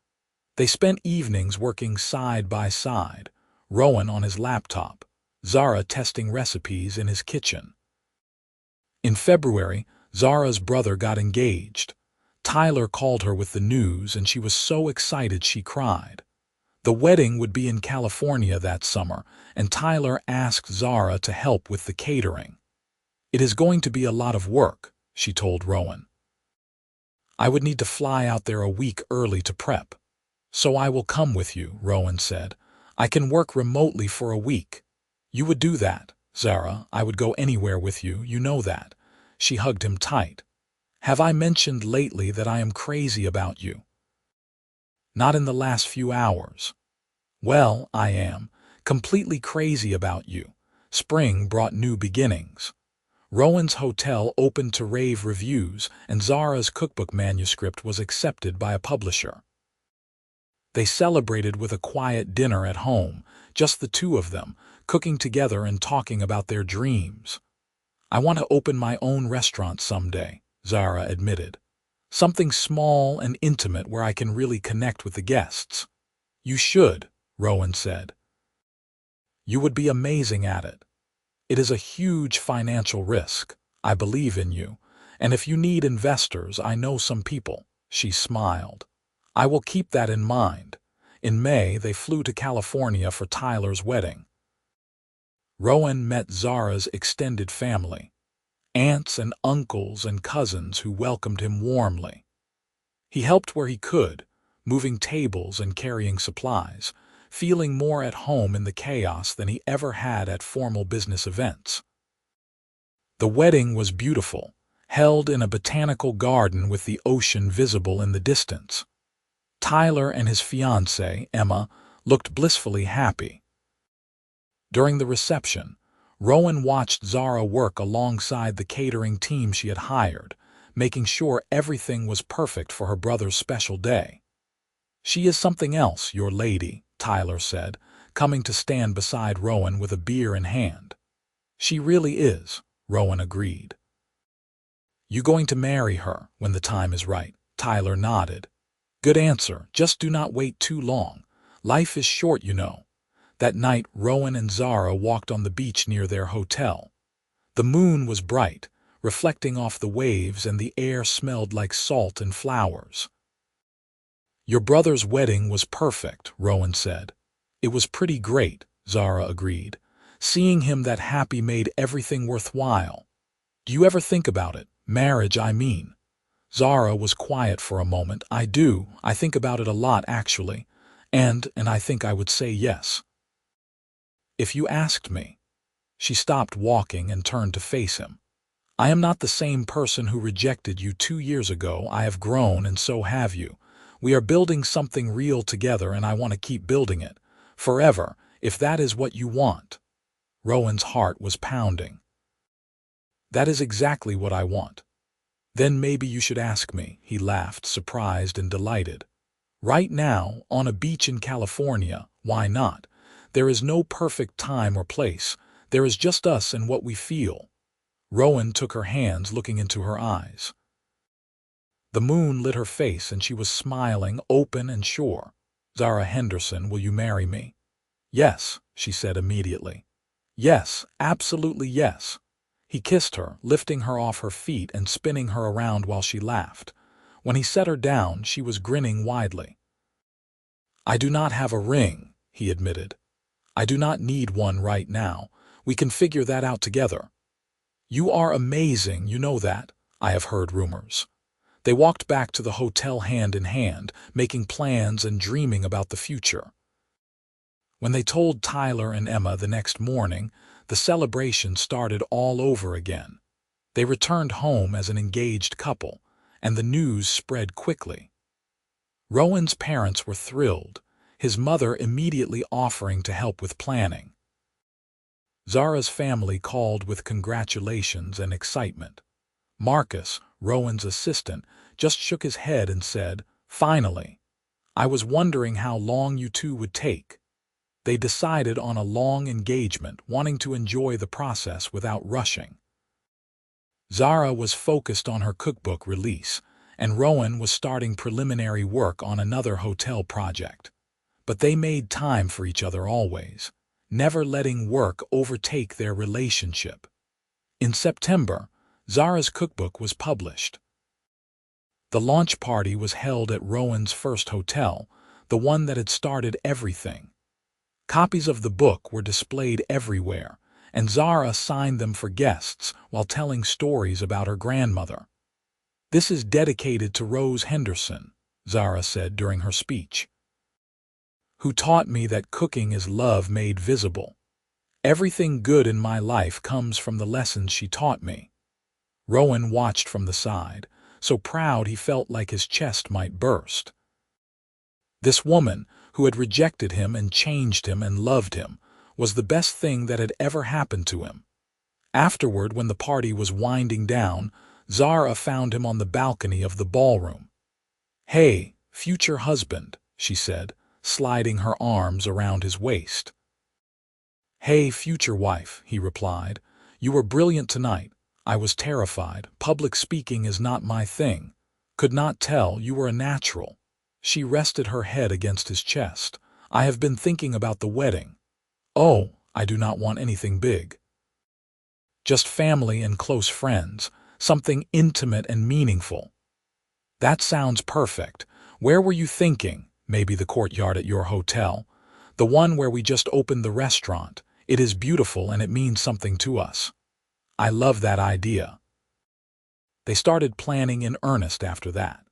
A: They spent evenings working side by side, Rowan on his laptop, Zara testing recipes in his kitchen. In February, Zara's brother got engaged. Tyler called her with the news, and she was so excited she cried. The wedding would be in California that summer, and Tyler asked Zara to help with the catering. "It is going to be a lot of work," she told Rowan. "I would need to fly out there a week early to prep." "So I will come with you," Rowan said. "I can work remotely for a week." "You would do that, Zara. I would go anywhere with you, you know that." She hugged him tight. "Have I mentioned lately that I am crazy about you?" "Not in the last few hours." "Well, I am. Completely crazy about you." Spring brought new beginnings. Rowan's hotel opened to rave reviews, and Zara's cookbook manuscript was accepted by a publisher. They celebrated with a quiet dinner at home, just the two of them, cooking together and talking about their dreams. "I want to open my own restaurant someday," Zara admitted. "Something small and intimate where I can really connect with the guests." "You should," Rowan said. "You would be amazing at it. It is a huge financial risk. I believe in you, and if you need investors, I know some people." She smiled. "I will keep that in mind." In May, they flew to California for Tyler's wedding. Rowan met Zara's extended family, aunts and uncles and cousins who welcomed him warmly. He helped where he could, moving tables and carrying supplies, feeling more at home in the chaos than he ever had at formal business events. The wedding was beautiful, held in a botanical garden with the ocean visible in the distance. Tyler and his fiancée, Emma, looked blissfully happy. During the reception, Rowan watched Zara work alongside the catering team she had hired, making sure everything was perfect for her brother's special day. "She is something else, your lady," Tyler said, coming to stand beside Rowan with a beer in hand. "She really is," Rowan agreed. "You going to marry her when the time is right?" Tyler nodded. "Good answer. Just do not wait too long. Life is short, you know." That night, Rowan and Zara walked on the beach near their hotel. The moon was bright, reflecting off the waves, and the air smelled like salt and flowers. "Your brother's wedding was perfect," Rowan said. "It was pretty great," Zara agreed. "Seeing him that happy made everything worthwhile." "Do you ever think about it? Marriage, I mean." Zara was quiet for a moment. "I do. I think about it a lot, actually. And I think I would say yes. If you asked me." She stopped walking and turned to face him. "I am not the same person who rejected you 2 years ago. I have grown, and so have you. We are building something real together, and I want to keep building it. Forever, if that is what you want." Rowan's heart was pounding. "That is exactly what I want." "Then maybe you should ask me," he laughed, surprised and delighted. "Right now, on a beach in California, why not? There is no perfect time or place. There is just us and what we feel." Rowan took her hands, looking into her eyes. The moon lit her face, and she was smiling, open and sure. "Zara Henderson, will you marry me?" "Yes," she said immediately. "Yes, absolutely yes." He kissed her, lifting her off her feet and spinning her around while she laughed. When he set her down, she was grinning widely. "I do not have a ring," he admitted. "I do not need one right now. We can figure that out together." "You are amazing, you know that," I have heard rumors. They walked back to the hotel hand in hand, making plans and dreaming about the future. When they told Tyler and Emma the next morning, the celebration started all over again. They returned home as an engaged couple, and the news spread quickly. Rowan's parents were thrilled, his mother immediately offering to help with planning. Zara's family called with congratulations and excitement. Marcus, Rowan's assistant, just shook his head and said, "Finally. I was wondering how long you two would take." They decided on a long engagement, wanting to enjoy the process without rushing. Zara was focused on her cookbook release, and Rowan was starting preliminary work on another hotel project. But they made time for each other always, never letting work overtake their relationship. In September, Zara's cookbook was published. The launch party was held at Rowan's first hotel, the one that had started everything. Copies of the book were displayed everywhere, and Zara signed them for guests while telling stories about her grandmother. "This is dedicated to Rose Henderson," Zara said during her speech, "who taught me that cooking is love made visible. Everything good in my life comes from the lessons she taught me." Rowan watched from the side, so proud he felt like his chest might burst. This woman, who had rejected him and changed him and loved him, was the best thing that had ever happened to him. Afterward, when the party was winding down, Zara found him on the balcony of the ballroom. "Hey, future husband," she said, sliding her arms around his waist. "Hey, future wife," he replied. "You were brilliant tonight. I was terrified. Public speaking is not my thing. Could not tell you were a natural." She rested her head against his chest. "I have been thinking about the wedding. Oh, I do not want anything big. Just family and close friends, something intimate and meaningful." "That sounds perfect. Where were you thinking? Maybe the courtyard at your hotel? The one where we just opened the restaurant. It is beautiful and it means something to us." "I love that idea." They started planning in earnest after that.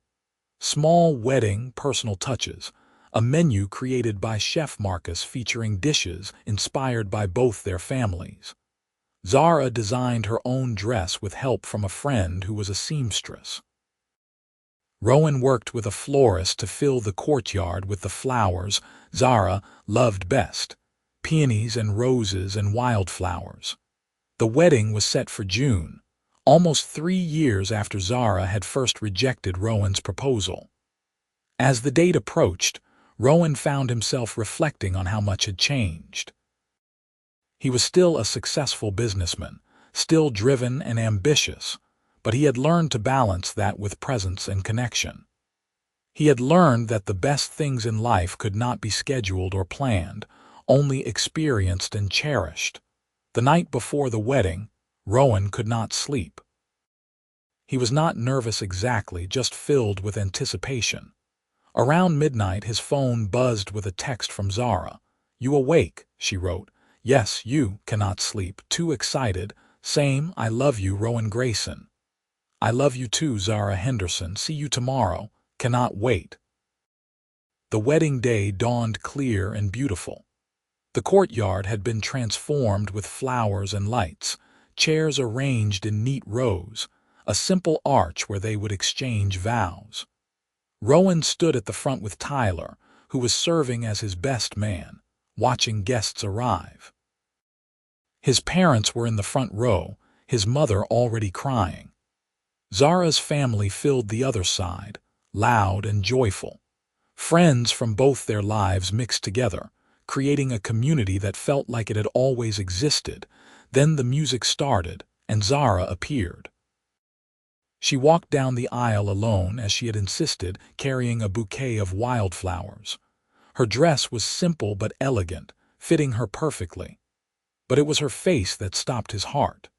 A: Small wedding personal touches, a menu created by Chef Marcus featuring dishes inspired by both their families. Zara designed her own dress with help from a friend who was a seamstress. Rowan worked with a florist to fill the courtyard with the flowers Zara loved best, peonies and roses and wildflowers. The wedding was set for June, almost 3 years after Zara had first rejected Rowan's proposal. As the date approached, Rowan found himself reflecting on how much had changed. He was still a successful businessman, still driven and ambitious, but he had learned to balance that with presence and connection. He had learned that the best things in life could not be scheduled or planned, only experienced and cherished. The night before the wedding, Rowan could not sleep. He was not nervous exactly, just filled with anticipation. Around midnight, his phone buzzed with a text from Zara. "You awake?" she wrote. "Yes, you cannot sleep. Too excited. Same, I love you, Rowan Grayson." "I love you too, Zara Henderson. See you tomorrow. Cannot wait." The wedding day dawned clear and beautiful. The courtyard had been transformed with flowers and lights, chairs arranged in neat rows, a simple arch where they would exchange vows. Rowan stood at the front with Tyler, who was serving as his best man, watching guests arrive. His parents were in the front row, his mother already crying. Zara's family filled the other side, loud and joyful. Friends from both their lives mixed together, creating a community that felt like it had always existed. Then the music started, and Zara appeared. She walked down the aisle alone, as she had insisted, carrying a bouquet of wildflowers. Her dress was simple but elegant, fitting her perfectly. But it was her face that stopped his heart.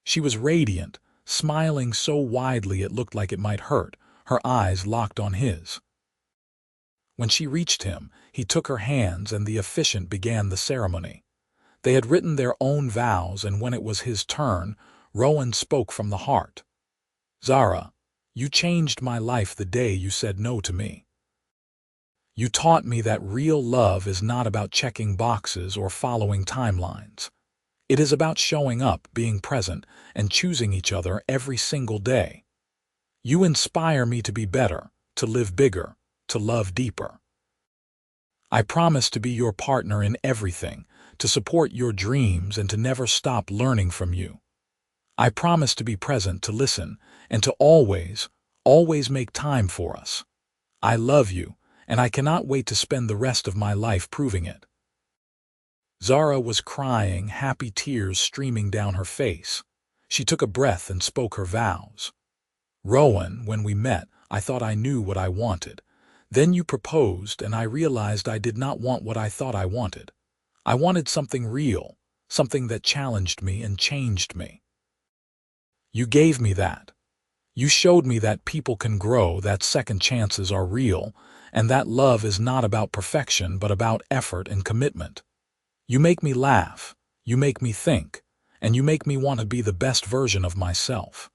A: She was radiant, smiling so widely it looked like it might hurt, her eyes locked on his. When she reached him, he took her hands and the officiant began the ceremony. They had written their own vows, and when it was his turn, Rowan spoke from the heart. "Zara, You changed my life the day you said no to me. You taught me that real love is not about checking boxes or following timelines. It is about showing up, being present, and choosing each other every single day. You inspire me to be better, to live bigger, to love deeper. I promise to be your partner in everything, to support your dreams and to never stop learning from you. I promise to be present, to listen, and to always, always make time for us. I love you, and I cannot wait to spend the rest of my life proving it. Zara was crying, happy tears streaming down her face. She took a breath and spoke her vows. Rowan, when we met, I thought I knew what I wanted. Then you proposed, and I realized I did not want what I thought I wanted. I wanted something real, something that challenged me and changed me. You gave me that. You showed me that people can grow, that second chances are real, and that love is not about perfection but about effort and commitment. You make me laugh, you make me think, and you make me want to be the best version of myself.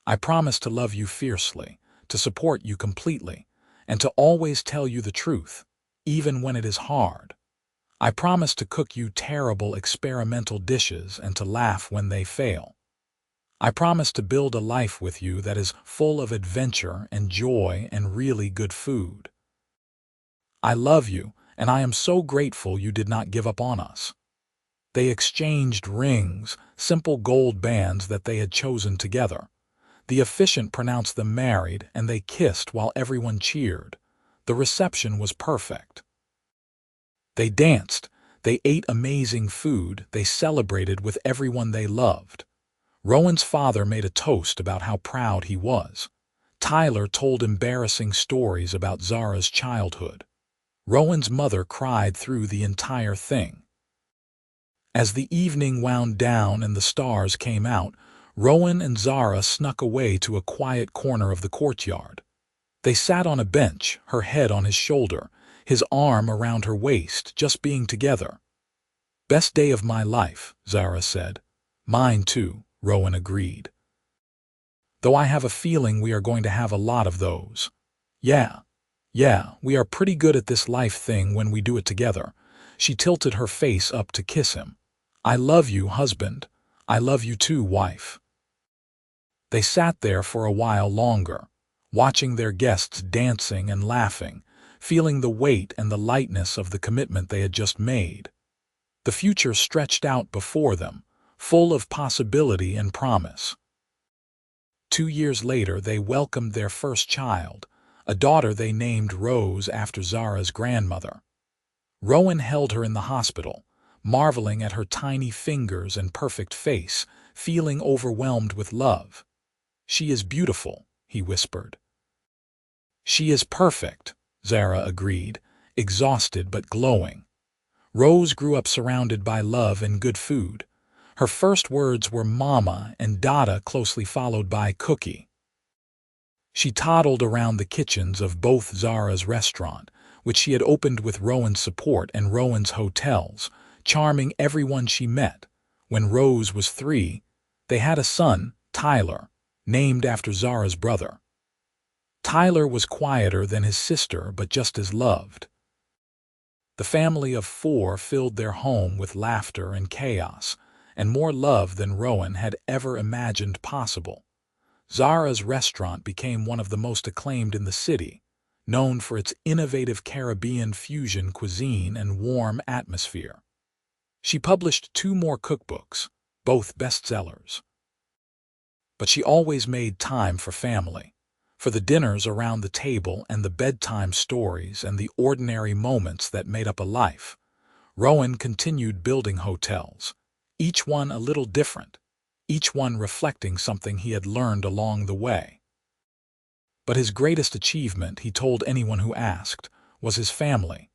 A: I promise to love you fiercely, to support you completely, and to always tell you the truth, even when it is hard. I promise to cook you terrible experimental dishes and to laugh when they fail. I promise to build a life with you that is full of adventure and joy and really good food. I love you, and I am so grateful you did not give up on us. They exchanged rings, simple gold bands that they had chosen together. The officiant pronounced them married, and they kissed while everyone cheered. The reception was perfect. They danced, they ate amazing food, they celebrated with everyone they loved. Rowan's father made a toast about how proud he was. Tyler told embarrassing stories about Zara's childhood. Rowan's mother cried through the entire thing. As the evening wound down and the stars came out, Rowan and Zara snuck away to a quiet corner of the courtyard. They sat on a bench, her head on his shoulder, his arm around her waist, just being together. "Best day of my life," Zara said. "Mine too," Rowan agreed. "Though I have a feeling we are going to have a lot of those." Yeah, we are pretty good at this life thing when we do it together." She tilted her face up to kiss him. "I love you, husband. I love you too, wife." They sat there for a while longer, watching their guests dancing and laughing, feeling the weight and the lightness of the commitment they had just made. The future stretched out before them, full of possibility and promise. 2 years later, they welcomed their first child, a daughter they named Rose after Zara's grandmother. Rowan held her in the hospital, marveling at her tiny fingers and perfect face, feeling overwhelmed with love. "She is beautiful," he whispered. "She is perfect," Zara agreed, exhausted but glowing. Rose grew up surrounded by love and good food. Her first words were Mama and Dada, closely followed by Cookie. She toddled around the kitchens of both Zara's restaurant, which she had opened with Rowan's support, and Rowan's hotels, charming everyone she met. When Rose was 3, they had a son, Tyler, named after Zara's brother. Tyler was quieter than his sister, but just as loved. The family of 4 filled their home with laughter and chaos, and more love than Rowan had ever imagined possible. Zara's restaurant became one of the most acclaimed in the city, known for its innovative Caribbean fusion cuisine and warm atmosphere. She published 2 more cookbooks, both bestsellers. But she always made time for family, for the dinners around the table and the bedtime stories and the ordinary moments that made up a life. Rowan continued building hotels, each one a little different, each one reflecting something he had learned along the way. But his greatest achievement, he told anyone who asked, was his family.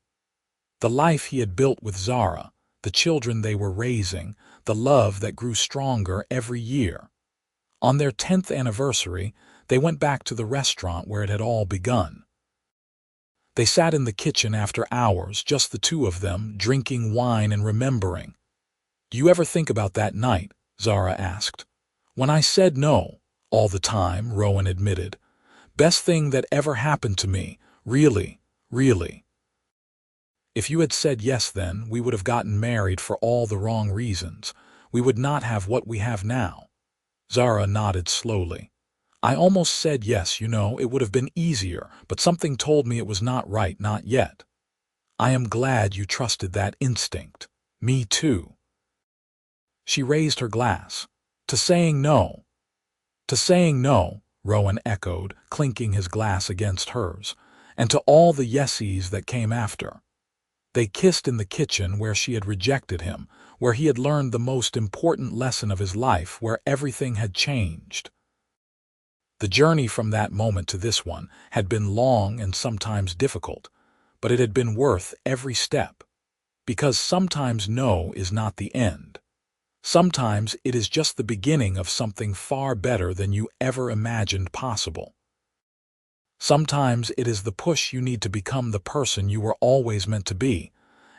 A: The life he had built with Zara, the children they were raising, the love that grew stronger every year. On their 10th anniversary, they went back to the restaurant where it had all begun. They sat in the kitchen after hours, just the 2 of them, drinking wine and remembering. "Do you ever think about that night?" Zara asked. "When I said no, All the time, Rowan admitted. Best thing that ever happened to me, really, really. If you had said yes then, we would have gotten married for all the wrong reasons. We would not have what we have now. Zara nodded slowly. I almost said yes, it would have been easier, but something told me it was not right, not yet. I am glad you trusted that instinct. Me too. She raised her glass. To saying no. To saying no, Rowan echoed, clinking his glass against hers, and to all the yesies that came after. They kissed in the kitchen where she had rejected him, where he had learned the most important lesson of his life, where everything had changed. The journey from that moment to this one had been long and sometimes difficult, but it had been worth every step. Because sometimes no is not the end. Sometimes it is just the beginning of something far better than you ever imagined possible. Sometimes it is the push you need to become the person you were always meant to be,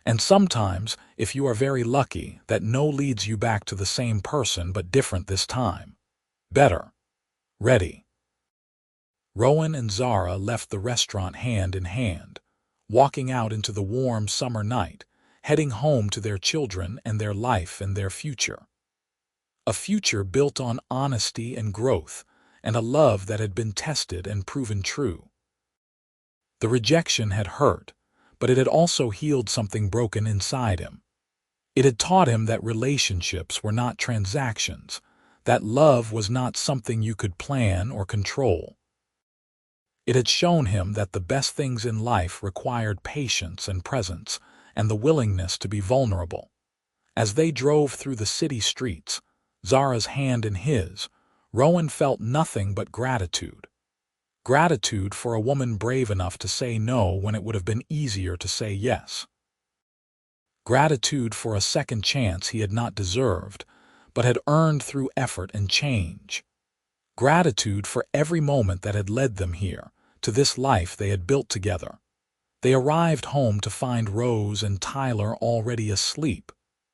A: and sometimes, if you are very lucky, that no leads you back to the same person but different this time. Better. Ready. Rowan and Zara left the restaurant hand in hand, walking out into the warm summer night, heading home to their children and their life and their future. A future built on honesty and growth, and a love that had been tested and proven true. The rejection had hurt, but it had also healed something broken inside him. It had taught him that relationships were not transactions, that love was not something you could plan or control. It had shown him that the best things in life required patience and presence, and the willingness to be vulnerable. As they drove through the city streets, Zara's hand in his, Rowan felt nothing but gratitude. Gratitude for a woman brave enough to say no when it would have been easier to say yes. Gratitude for a second chance he had not deserved, but had earned through effort and change. Gratitude for every moment that had led them here, to this life they had built together. They arrived home to find Rose and Tyler already asleep,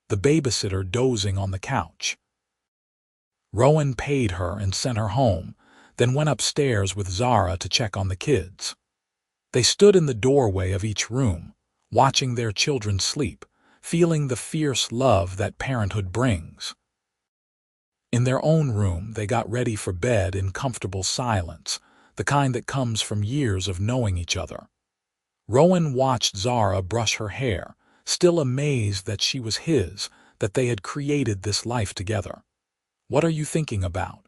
A: the babysitter dozing on the couch. Rowan paid her and sent her home, then went upstairs with Zara to check on the kids. They stood in the doorway of each room, watching their children sleep, feeling the fierce love that parenthood brings. In their own room, they got ready for bed in comfortable silence, the kind that comes from years of knowing each other. Rowan watched Zara brush her hair, still amazed that she was his, that they had created this life together. "What are you thinking about?"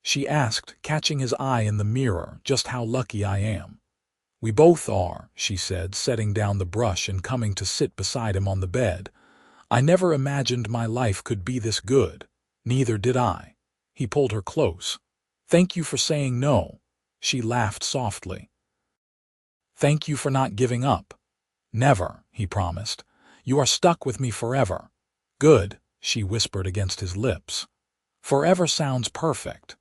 A: she asked, catching his eye in the mirror. "Just how lucky I am." "We both are," she said, setting down the brush and coming to sit beside him on the bed. "I never imagined my life could be this good." "Neither did I." He pulled her close. "Thank you for saying no." She laughed softly. "Thank you for not giving up." "Never," he promised. "You are stuck with me forever." "Good," she whispered against his lips. "Forever sounds perfect."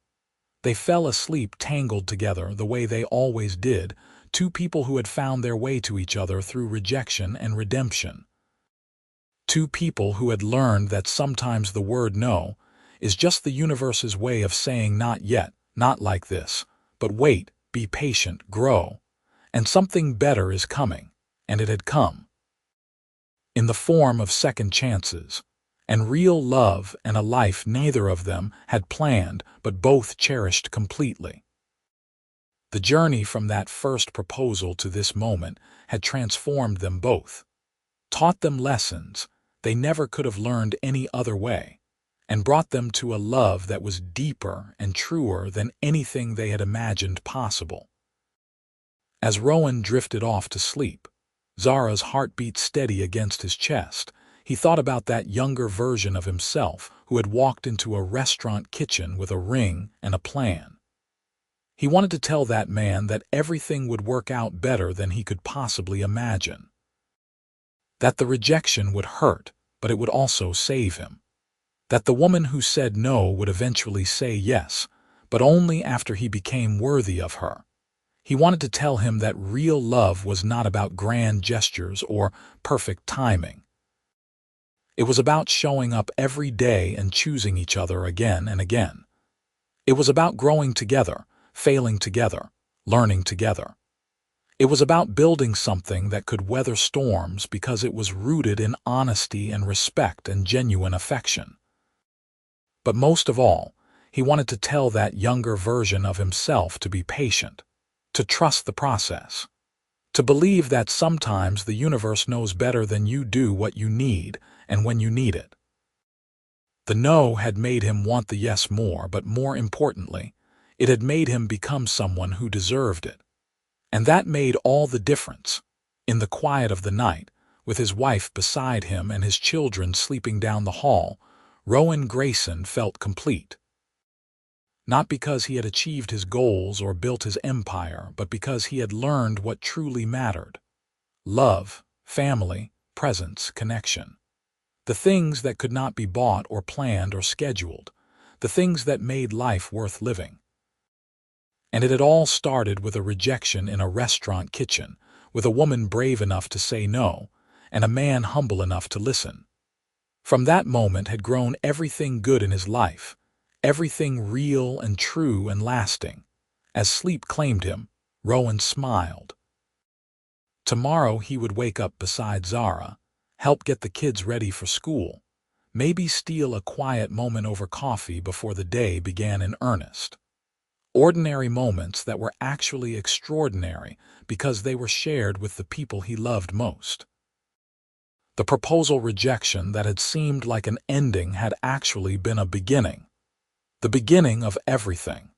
A: They fell asleep tangled together the way they always did, two people who had found their way to each other through rejection and redemption. Two people who had learned that sometimes the word no is just the universe's way of saying not yet, not like this, but wait, be patient, grow, and something better is coming, and it had come. In the form of second chances, and real love and a life neither of them had planned but both cherished completely. The journey from that first proposal to this moment had transformed them both, taught them lessons they never could have learned any other way, and brought them to a love that was deeper and truer than anything they had imagined possible. As Rowan drifted off to sleep, Zara's heart beat steady against his chest. He thought about that younger version of himself who had walked into a restaurant kitchen with a ring and a plan. He wanted to tell that man that everything would work out better than he could possibly imagine. That the rejection would hurt, but it would also save him. That the woman who said no would eventually say yes, but only after he became worthy of her. He wanted to tell him that real love was not about grand gestures or perfect timing. It was about showing up every day and choosing each other again and again. It was about growing together, failing together, learning together. It was about building something that could weather storms because it was rooted in honesty and respect and genuine affection. But most of all, he wanted to tell that younger version of himself to be patient, to trust the process, to believe that sometimes the universe knows better than you do what you need and when you need it. The no had made him want the yes more, but more importantly, it had made him become someone who deserved it. And that made all the difference. In the quiet of the night, with his wife beside him and his children sleeping down the hall, Rowan Grayson felt complete. Not because he had achieved his goals or built his empire, but because he had learned what truly mattered. Love, family, presence, connection. The things that could not be bought or planned or scheduled. The things that made life worth living. And it had all started with a rejection in a restaurant kitchen, with a woman brave enough to say no, and a man humble enough to listen. From that moment had grown everything good in his life, everything real and true and lasting. As sleep claimed him, Rowan smiled. Tomorrow he would wake up beside Zara, help get the kids ready for school, maybe steal a quiet moment over coffee before the day began in earnest. Ordinary moments that were actually extraordinary because they were shared with the people he loved most. The proposal rejection that had seemed like an ending had actually been a beginning. The beginning of everything.